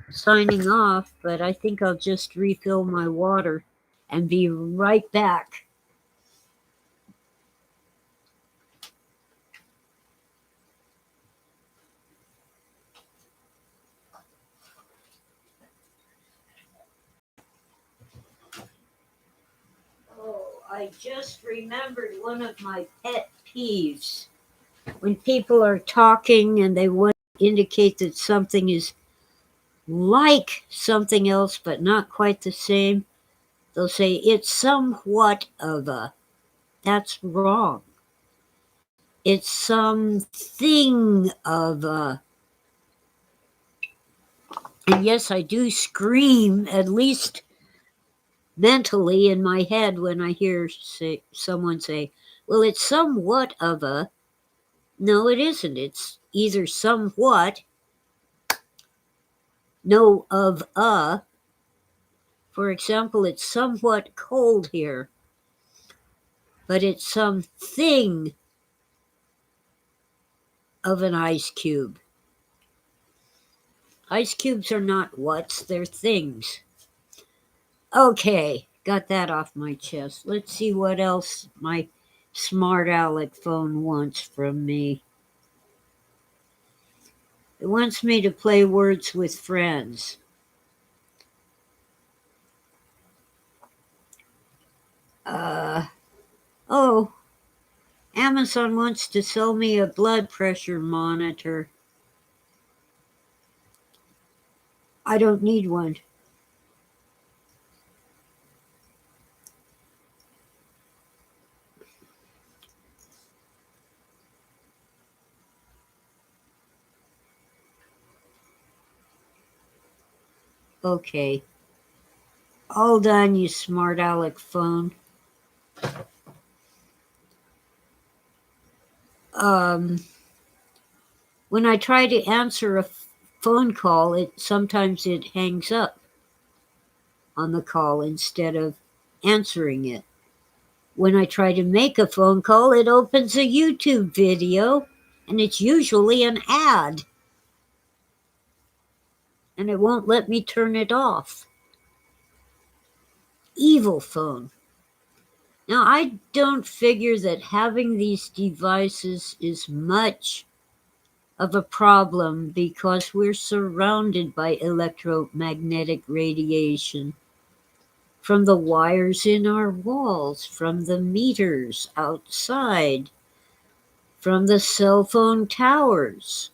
Speaker 1: signing off, but I think I'll just refill my water and be right back. Oh, I just remembered one of my pet peeves. When people are talking and they want to indicate that something is like something else but not quite the same, they'll say it's somewhat of a. That's wrong. It's something of a. And yes, I do scream, at least mentally in my head, when I hear someone say, well, it's somewhat of a. No, it isn't. It's either somewhat, no, of a. For example, it's somewhat cold here, but it's something of an ice cube. Ice cubes are not whats, they're things. Okay, got that off my chest. Let's see what else my smart aleck phone wants from me. It wants me to play words with friends. Oh, Amazon wants to sell me a blood pressure monitor. I don't need one. Okay. All done, you smart aleck phone. When I try to answer a phone call, sometimes it hangs up on the call instead of answering it. When I try to make a phone call, it opens a YouTube video, and it's usually an ad. And it won't let me turn it off. Evil phone. Now, I don't figure that having these devices is much of a problem because we're surrounded by electromagnetic radiation from the wires in our walls, from the meters outside, from the cell phone towers.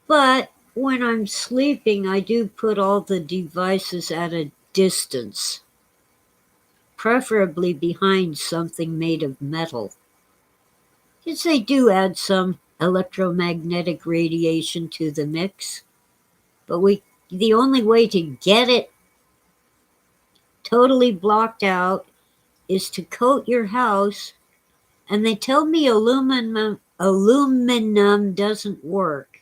Speaker 1: But when I'm sleeping, I do put all the devices at a distance, preferably behind something made of metal. Because they do add some electromagnetic radiation to the mix. But the only way to get it totally blocked out is to coat your house, and they tell me aluminum doesn't work.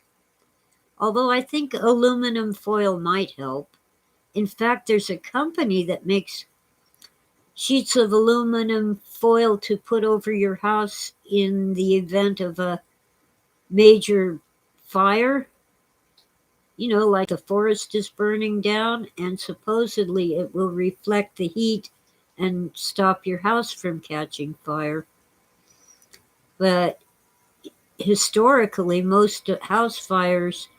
Speaker 1: Although I think aluminum foil might help. In fact, there's a company that makes sheets of aluminum foil to put over your house in the event of a major fire. Like the forest is burning down, and supposedly it will reflect the heat and stop your house from catching fire. But historically, most house fires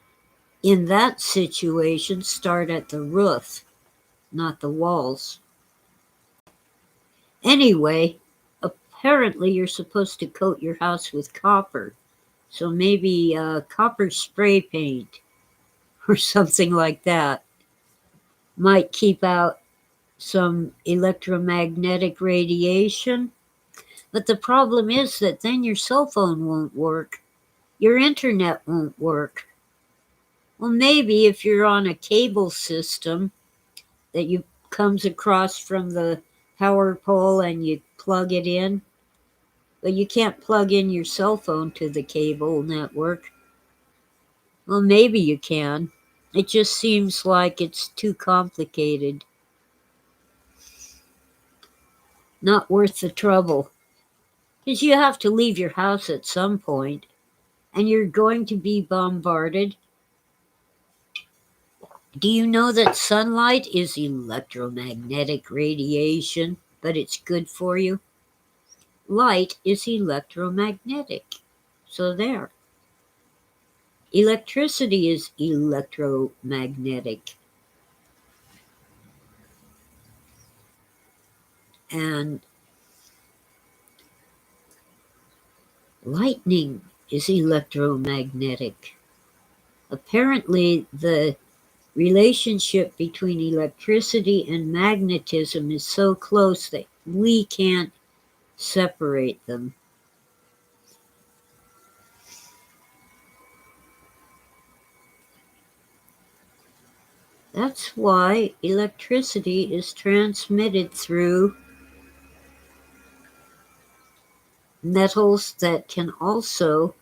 Speaker 1: in that situation start at the roof, not the walls. Anyway, apparently you're supposed to coat your house with copper. So maybe copper spray paint or something like that might keep out some electromagnetic radiation. But the problem is that then your cell phone won't work. Your internet won't work. Well, maybe if you're on a cable system that comes across from the power pole and you plug it in, but you can't plug in your cell phone to the cable network. Well, maybe you can. It just seems like it's too complicated. Not worth the trouble. Because you have to leave your house at some point, and you're going to be bombarded. Do you know that sunlight is electromagnetic radiation, but it's good for you? Light is electromagnetic. So there. Electricity is electromagnetic. And lightning is electromagnetic. Apparently, the relationship between electricity and magnetism is so close that we can't separate them. That's why electricity is transmitted through metals that can also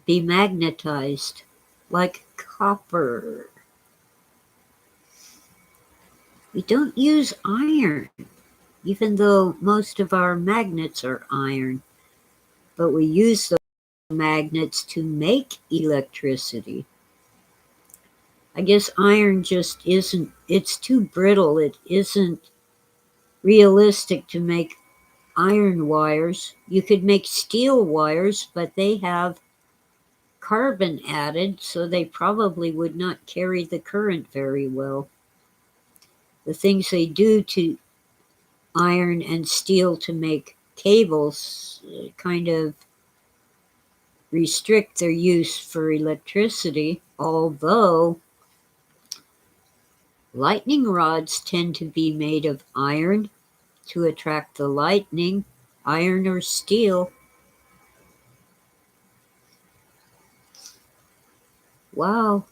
Speaker 1: be magnetized, like copper. We don't use iron, even though most of our magnets are iron, but we use those magnets to make electricity. I guess iron just isn't, it's too brittle. It isn't realistic to make iron wires. You could make steel wires, but they have carbon added, so they probably would not carry the current very well. The things they do to iron and steel to make cables kind of restrict their use for electricity, although lightning rods tend to be made of iron to attract the lightning, iron or steel. Wow.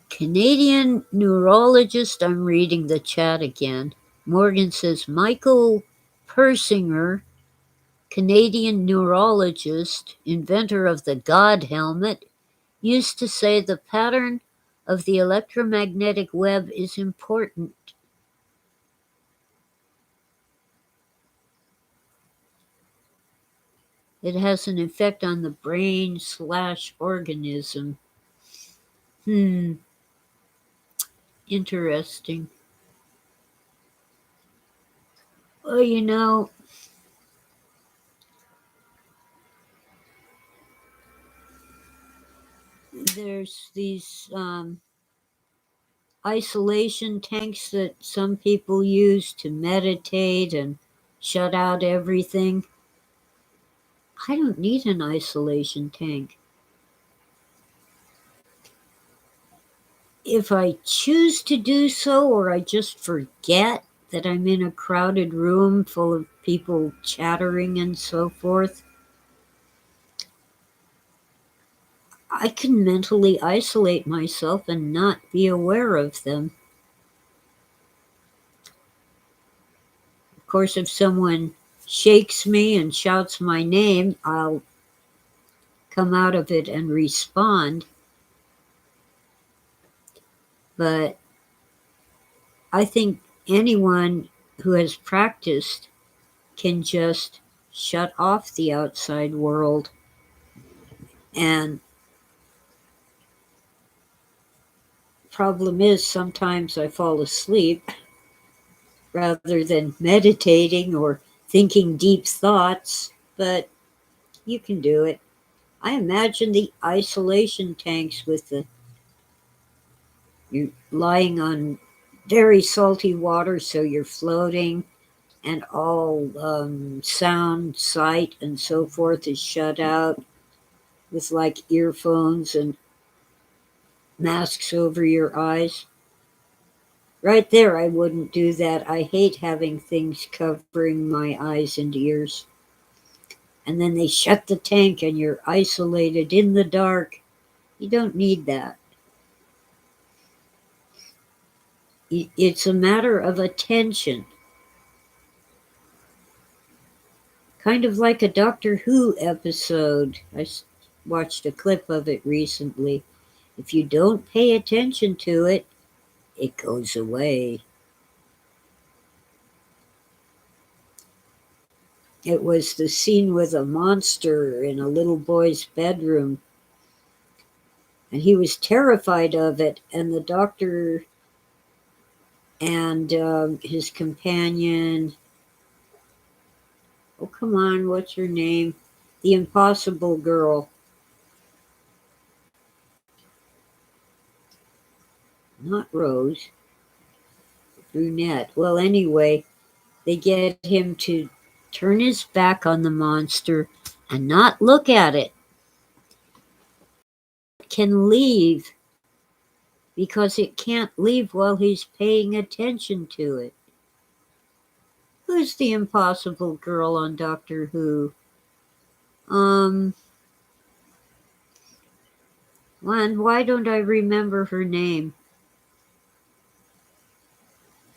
Speaker 1: Canadian neurologist, I'm reading the chat again. Morgan says Michael Persinger, Canadian neurologist, inventor of the God helmet, used to say the pattern of the electromagnetic web is important. It has an effect on the brain/organism. Interesting. Well, there's these isolation tanks that some people use to meditate and shut out everything. I don't need an isolation tank. If I choose to do so, or I just forget that I'm in a crowded room full of people chattering and so forth, I can mentally isolate myself and not be aware of them. Of course, if someone shakes me and shouts my name, I'll come out of it and respond. But I think anyone who has practiced can just shut off the outside world. And problem is sometimes I fall asleep rather than meditating or thinking deep thoughts, but you can do it. I imagine the isolation tanks with you're lying on very salty water, so you're floating, and all sound, sight, and so forth is shut out with like earphones and masks over your eyes. Right there, I wouldn't do that. I hate having things covering my eyes and ears. And then they shut the tank and you're isolated in the dark. You don't need that. It's a matter of attention. Kind of like a Doctor Who episode. Watched a clip of it recently. If you don't pay attention to it, it goes away. It was the scene with a monster in a little boy's bedroom, and he was terrified of it, and the doctor and his companion, oh, come on, what's her name? The Impossible Girl. Not Rose. Brunette. Well, anyway, they get him to turn his back on the monster and not look at it. It can leave because it can't leave while he's paying attention to it. Who's the Impossible Girl on Doctor Who? Why don't I remember her name?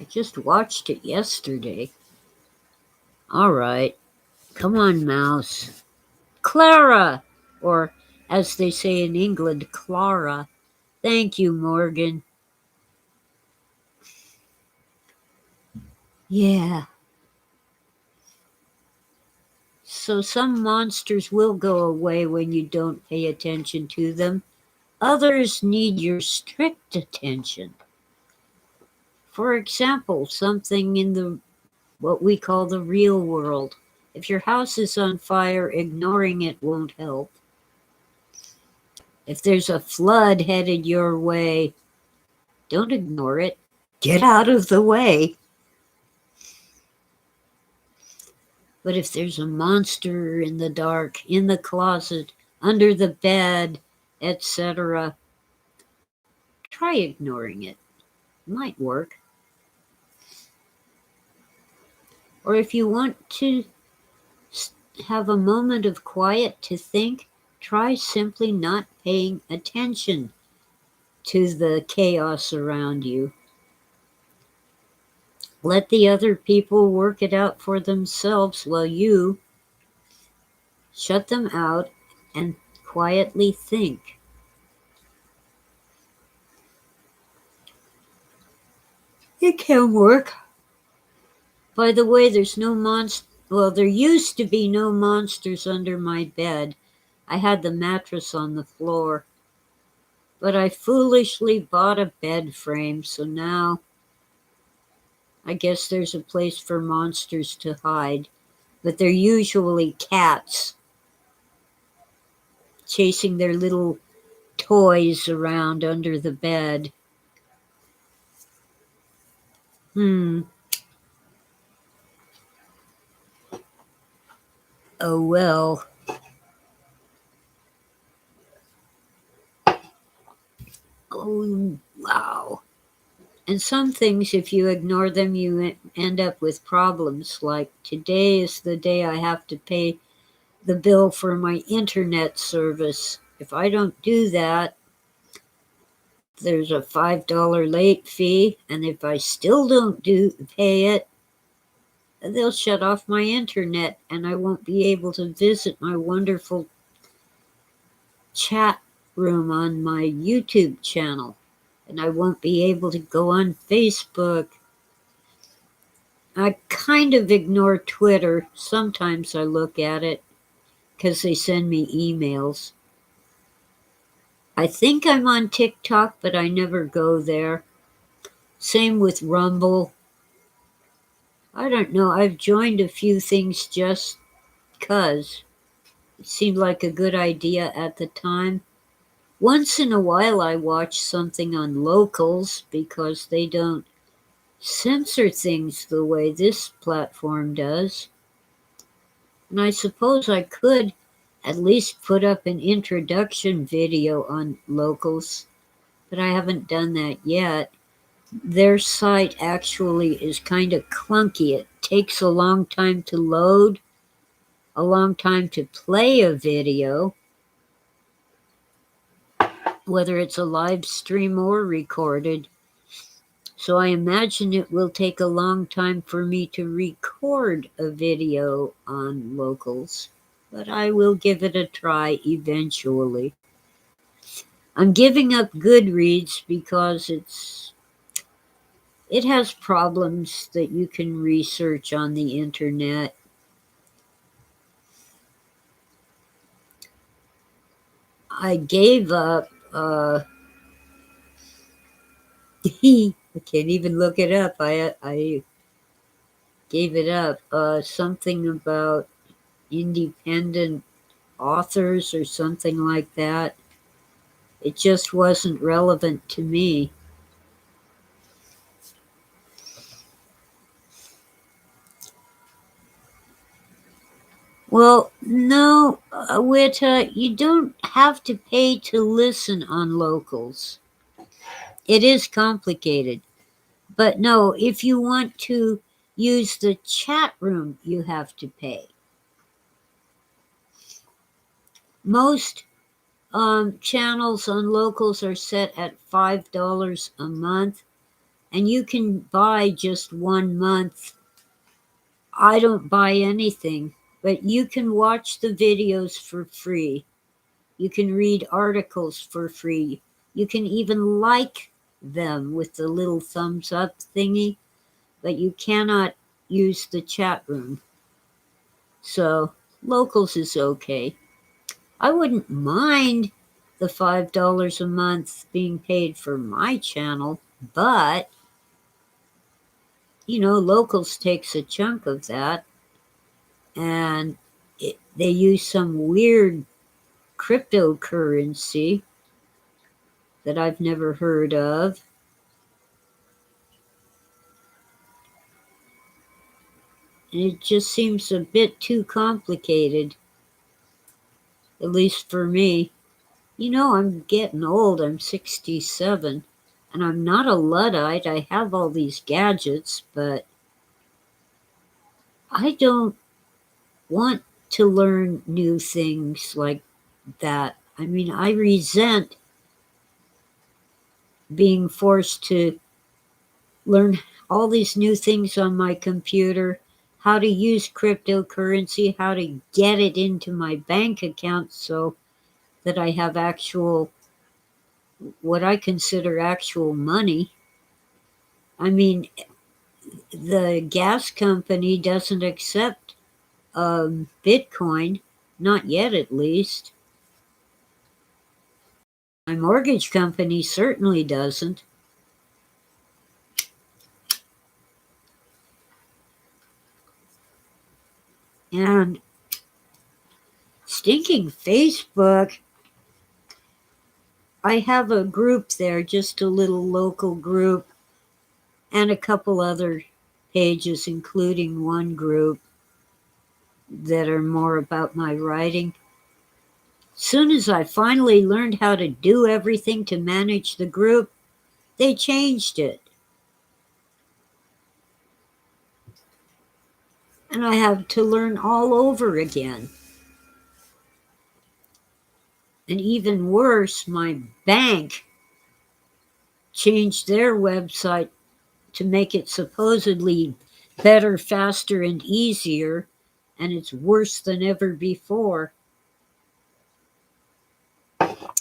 Speaker 1: I just watched it yesterday. All right. Come on, mouse. Clara! Or, as they say in England, Clara. Thank you, Morgan. Yeah. So some monsters will go away when you don't pay attention to them. Others need your strict attention. For example, something in what we call the real world. If your house is on fire, ignoring it won't help. If there's a flood headed your way, don't ignore it. Get out of the way. But if there's a monster in the dark, in the closet, under the bed, etc., try ignoring it. Might work. Or if you want to have a moment of quiet to think, try simply not paying attention to the chaos around you. Let the other people work it out for themselves while you shut them out and quietly think. It can work. By the way, there's no monster. Well, there used to be no monsters under my bed. I had the mattress on the floor. But I foolishly bought a bed frame, so now I guess there's a place for monsters to hide. But they're usually cats chasing their little toys around under the bed. Oh well. Oh, wow. And some things, if you ignore them, you end up with problems. Like today is the day I have to pay the bill for my internet service. If I don't do that, there's a $5 late fee. And if I still don't pay it, they'll shut off my internet and I won't be able to visit my wonderful chat room on my YouTube channel. And I won't be able to go on Facebook. I kind of ignore Twitter. Sometimes I look at it because they send me emails. I think I'm on TikTok, but I never go there. Same with Rumble. I don't know. I've joined a few things just because it seemed like a good idea at the time. Once in a while, I watch something on Locals because they don't censor things the way this platform does. And I suppose I could at least put up an introduction video on Locals, but I haven't done that yet. Their site actually is kind of clunky. It takes a long time to load, a long time to play a video, whether it's a live stream or recorded. So I imagine it will take a long time for me to record a video on locals, but I will give it a try eventually. I'm giving up Goodreads because it has problems that you can research on the internet. I gave up, I can't even look it up. I gave it up. Something about independent authors or something like that. It just wasn't relevant to me. Well, no, Wita, you don't have to pay to listen on locals. It is complicated. But no, if you want to use the chat room, you have to pay. Most channels on locals are set at $5 a month, and you can buy just 1 month. I don't buy anything, but you can watch the videos for free. You can read articles for free. You can even like them with the little thumbs up thingy, but you cannot use the chat room. So locals is okay. I wouldn't mind the $5 a month being paid for my channel, but locals takes a chunk of that, and they use some weird cryptocurrency that I've never heard of. And it just seems a bit too complicated, at least for me. I'm getting old. I'm 67, and I'm not a Luddite. I have all these gadgets, but I don't want to learn new things like that. I mean, I resent being forced to learn all these new things on my computer, how to use cryptocurrency, how to get it into my bank account so that I have what I consider actual money. I mean, the gas company doesn't accept Bitcoin, not yet at least. My mortgage company certainly doesn't. And stinking Facebook, I have a group there, just a little local group, and a couple other pages, including one group that are more about my writing. Soon as I finally learned how to do everything to manage the group, they changed it. And I have to learn all over again. And even worse, my bank changed their website to make it supposedly better, faster, and easier, and it's worse than ever before.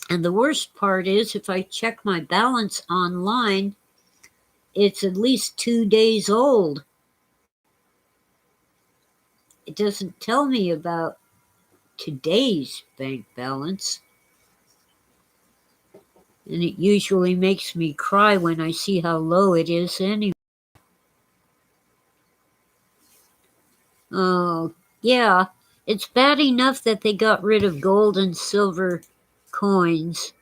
Speaker 1: And the worst part is, if I check my balance online, it's at least 2 days old. It doesn't tell me about today's bank balance. And it usually makes me cry when I see how low it is anyway. Oh, yeah. It's bad enough that they got rid of gold and silver coins.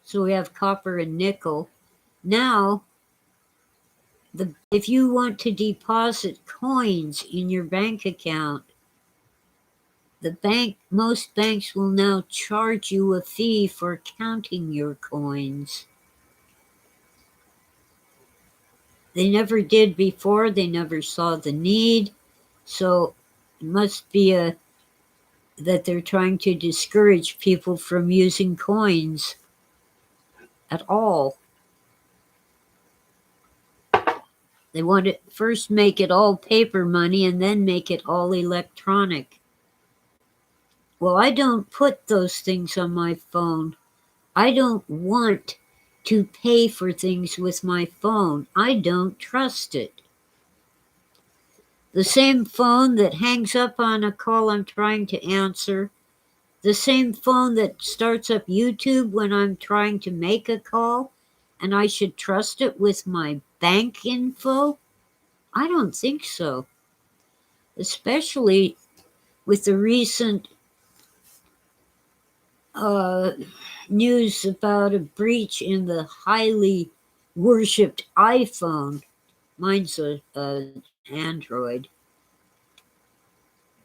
Speaker 1: So we have copper and nickel. Now, if you want to deposit coins in your bank account, most banks will now charge you a fee for counting your coins. They never did before. They never saw the need. So it must be a that they're trying to discourage people from using coins at all. They want to first make it all paper money and then make it all electronic. Well, I don't put those things on my phone. I don't want to pay for things with my phone. I don't trust it. The same phone that hangs up on a call I'm trying to answer, the same phone that starts up YouTube when I'm trying to make a call, and I should trust it with my bank info? I don't think so. Especially with the recent news about a breach in the highly worshipped iPhone. Mine's a Android.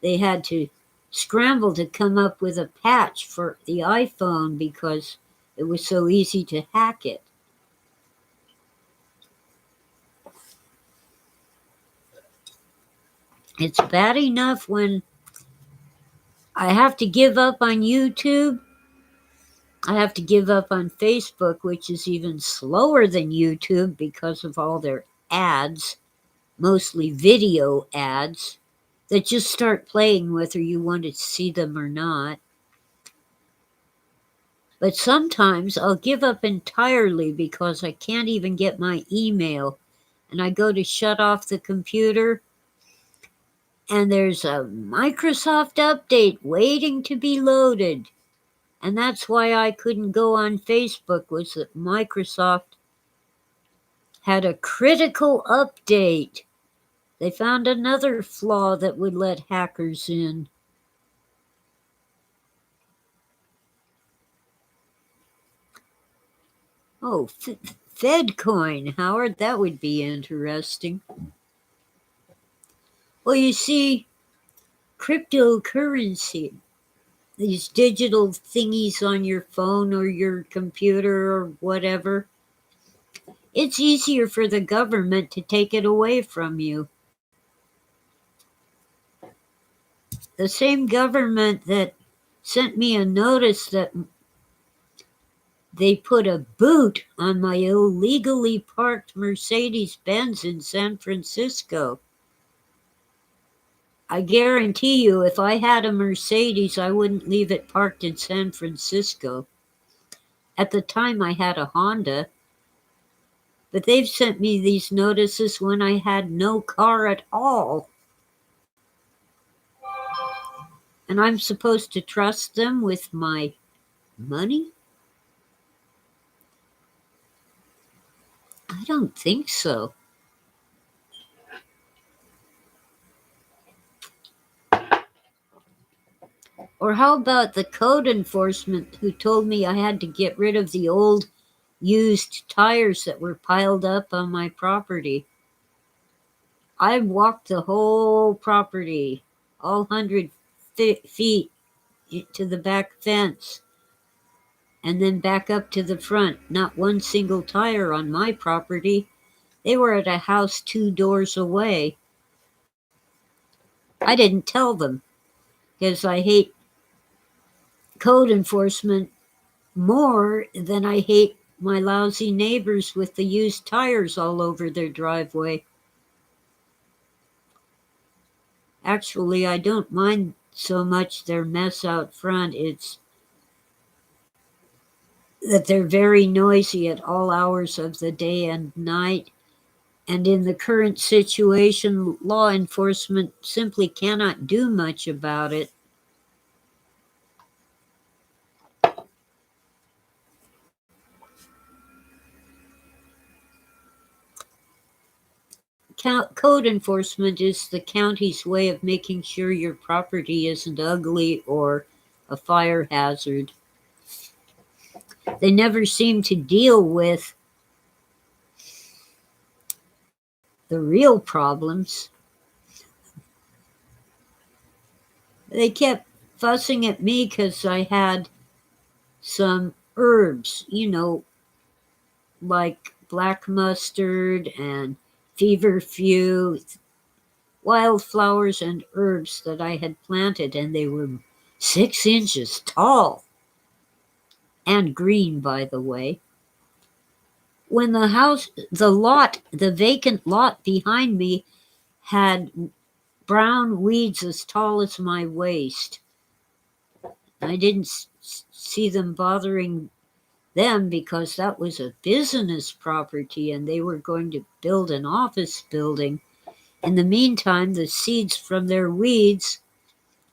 Speaker 1: They had to scramble to come up with a patch for the iPhone because it was so easy to hack it. It's bad enough when I have to give up on YouTube. I have to give up on Facebook, which is even slower than YouTube because of all their ads, mostly video ads, that just start playing whether you want to see them or not. But sometimes I'll give up entirely because I can't even get my email. And I go to shut off the computer, and there's a Microsoft update waiting to be loaded. And that's why I couldn't go on Facebook, was that Microsoft had a critical update. They found another flaw that would let hackers in. Oh, FedCoin, Howard, that would be interesting. Well, you see, cryptocurrency, these digital thingies on your phone or your computer or whatever, it's easier for the government to take it away from you. The same government that sent me a notice that they put a boot on my illegally parked Mercedes-Benz in San Francisco. I guarantee you, if I had a Mercedes, I wouldn't leave it parked in San Francisco. At the time, I had a Honda, but they've sent me these notices when I had no car at all. And I'm supposed to trust them with my money? I don't think so. Or how about the code enforcement who told me I had to get rid of the old used tires that were piled up on my property? I walked the whole property, all 100 feet to the back fence, and then back up to the front. Not one single tire on my property. They were at a house 2 doors away. I didn't tell them because I hate code enforcement more than I hate my lousy neighbors with the used tires all over their driveway. Actually, I don't mind so much their mess out front. It's that they're very noisy at all hours of the day and night. And in the current situation, law enforcement simply cannot do much about it. Code enforcement is the county's way of making sure your property isn't ugly or a fire hazard. They never seem to deal with the real problems. They kept fussing at me because I had some herbs, like black mustard and feverfew, wildflowers and herbs that I had planted, and they were 6 inches tall. And green, by the way. When the vacant lot behind me had brown weeds as tall as my waist. I didn't see them bothering them because that was a business property and they were going to build an office building. In the meantime, the seeds from their weeds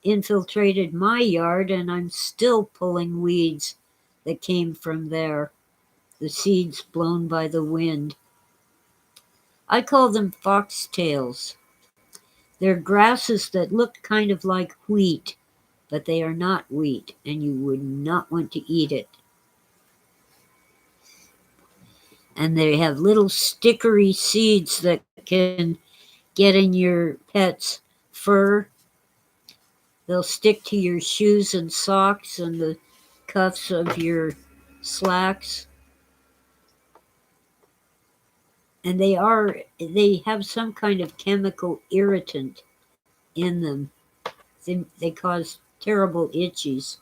Speaker 1: infiltrated my yard, and I'm still pulling weeds that came from there, the seeds blown by the wind. I call them foxtails. They're grasses that look kind of like wheat, but they are not wheat, and you would not want to eat it. And they have little stickery seeds that can get in your pet's fur. They'll stick to your shoes and socks and the cuffs of your slacks. And they have some kind of chemical irritant in them. They cause terrible itchies.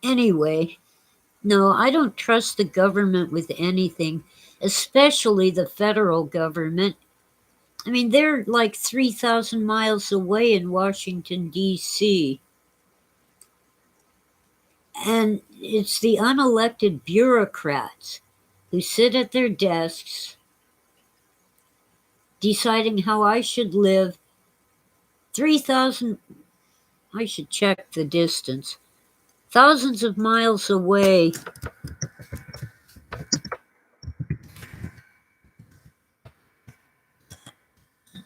Speaker 1: Anyway, no, I don't trust the government with anything, especially the federal government. I mean, they're like 3,000 miles away in Washington, D.C. And it's the unelected bureaucrats who sit at their desks deciding how I should live 3,000, I should check the distance, thousands of miles away.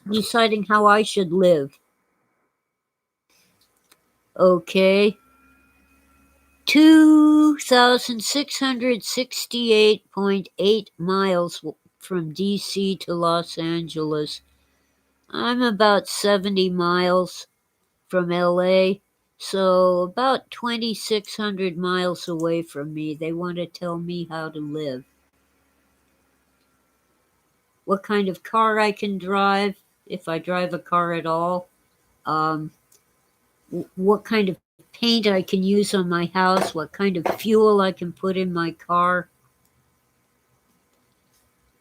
Speaker 1: Deciding how I should live. Okay. 2,668.8 miles from DC to Los Angeles. I'm about 70 miles from LA, so about 2,600 miles away from me. They want to tell me how to live. What kind of car I can drive, if I drive a car at all. What kind of paint I can use on my house, what kind of fuel I can put in my car.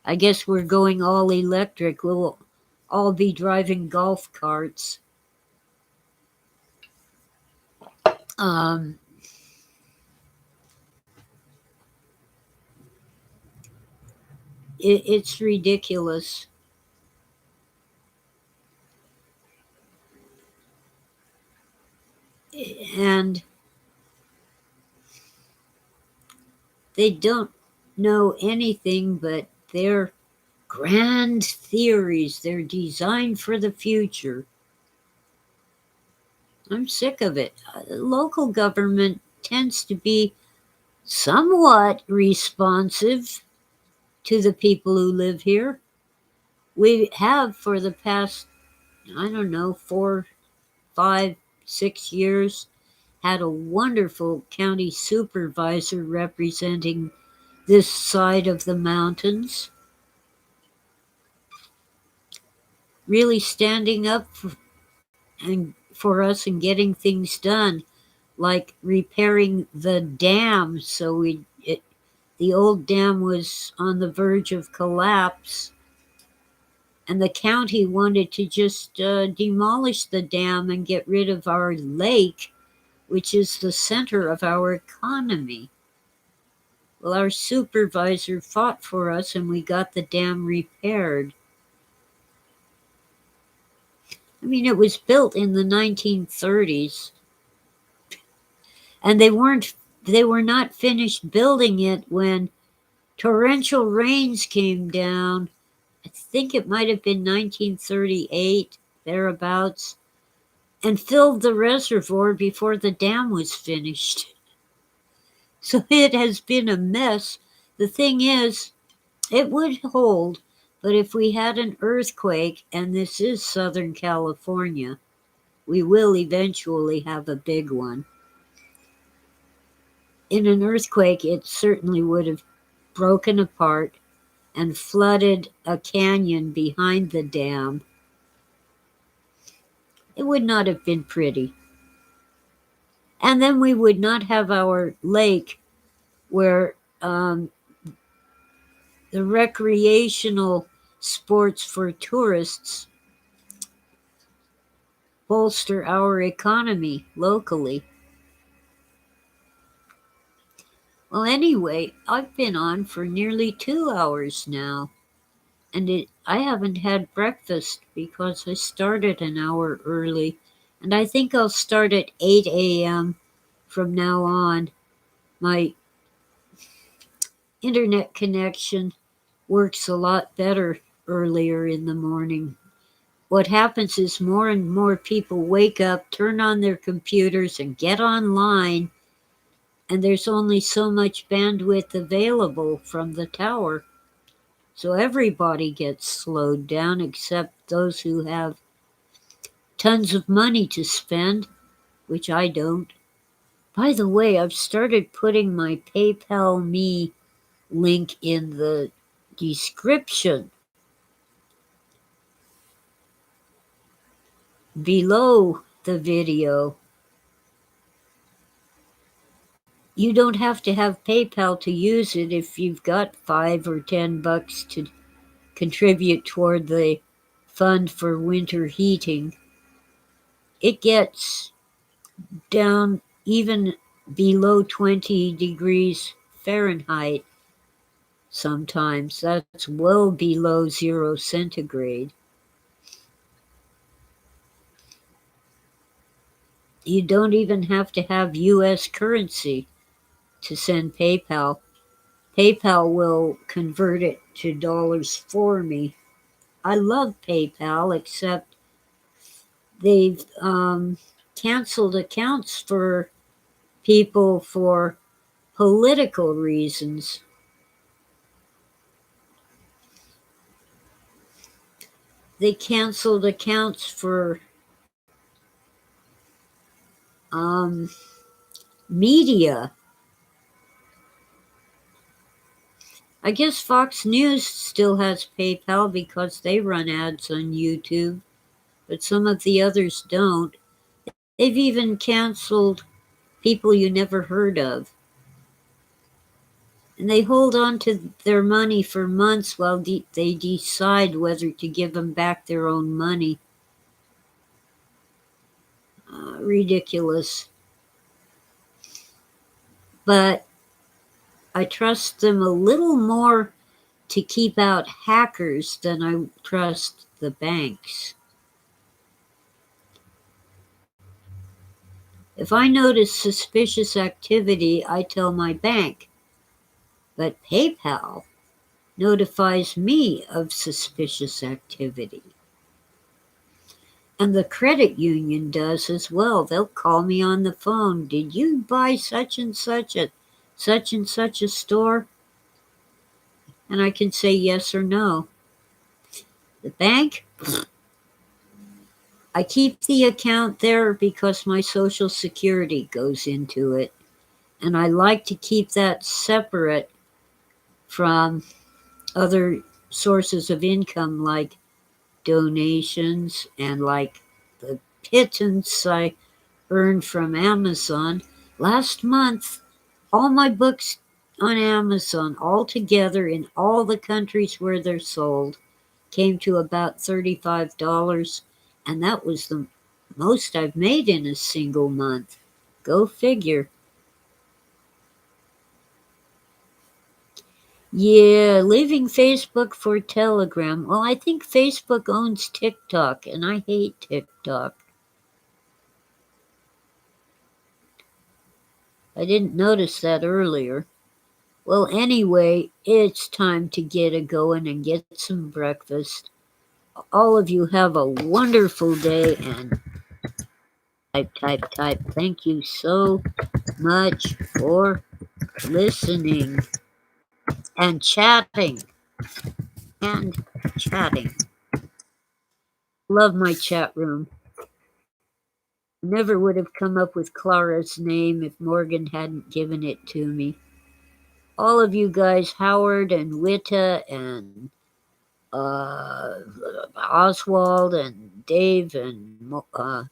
Speaker 1: I guess we're going all electric. We'll all be driving golf carts. It's ridiculous. And they don't know anything but their grand theories. They're designed for the future. I'm sick of it. Local government tends to be somewhat responsive to the people who live here. We have for the past, 4, 5, 6 years, had a wonderful county supervisor representing this side of the mountains, really standing up for us and getting things done, like repairing the dam. So the old dam was on the verge of collapse, and the county wanted to just demolish the dam and get rid of our lake, which is the center of our economy. Well, our supervisor fought for us and we got the dam repaired. I mean, it was built in the 1930s, and they were not finished building it when torrential rains came down. I think it might have been 1938, thereabouts, and filled the reservoir before the dam was finished. So it has been a mess. The thing is, it would hold, but if we had an earthquake, and this is Southern California, we will eventually have a big one. In an earthquake, it certainly would have broken apart and flooded a canyon behind the dam. It would not have been pretty. And then we would not have our lake where the recreational sports for tourists bolster our economy locally. Well, anyway, I've been on for nearly 2 hours now, and I haven't had breakfast because I started an hour early, and I think I'll start at 8 a.m. from now on. My internet connection works a lot better earlier in the morning. What happens is more and more people wake up, turn on their computers, and get online, and there's only so much bandwidth available from the tower. So everybody gets slowed down except those who have tons of money to spend, which I don't. By the way, I've started putting my PayPal Me link in the description below the video. You don't have to have PayPal to use it if you've got $5 or $10 to contribute toward the fund for winter heating. It gets down even below 20 degrees Fahrenheit sometimes. That's well below 0 centigrade. You don't even have to have US currency to send PayPal. PayPal will convert it to dollars for me. I love PayPal, except they've canceled accounts for people for political reasons. They canceled accounts for media. I guess Fox News still has PayPal because they run ads on YouTube, but some of the others don't. They've even canceled people you never heard of. And they hold on to their money for months while they decide whether to give them back their own money. Ridiculous. But I trust them a little more to keep out hackers than I trust the banks. If I notice suspicious activity, I tell my bank. But PayPal notifies me of suspicious activity. And the credit union does as well. They'll call me on the phone. Did you buy such and such at such and such a store? And I can say yes or no. The bank, I keep the account there because my Social Security goes into it. And I like to keep that separate from other sources of income like donations and like the pittance I earned from Amazon. Last month, all my books on Amazon, all together in all the countries where they're sold, came to about $35, and that was the most I've made in a single month. Go figure. Yeah, leaving Facebook for Telegram. Well, I think Facebook owns TikTok, and I hate TikTok. I didn't notice that earlier. Well, anyway, it's time to get going and get some breakfast. All of you have a wonderful day, and type. Thank you so much for listening and chatting. Love my chat room. Never would have come up with Clara's name if Morgan hadn't given it to me. All of you guys, Howard and Witta and Oswald and Dave and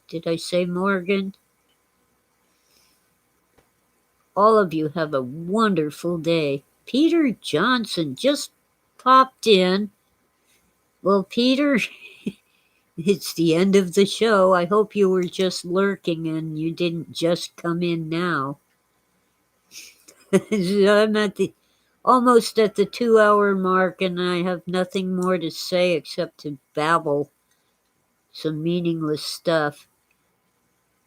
Speaker 1: did I say Morgan? All of you have a wonderful day. Peter Johnson just popped in. Well, Peter, it's the end of the show. I hope you were just lurking and you didn't just come in now. I'm almost at the 2-hour mark, and I have nothing more to say except to babble some meaningless stuff.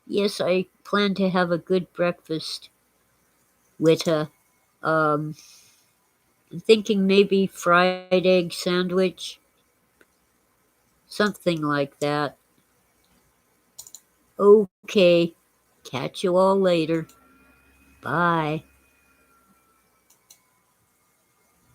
Speaker 1: Yes, I plan to have a good breakfast with I'm thinking maybe fried egg sandwich, something like that. Okay, catch you all later. Bye.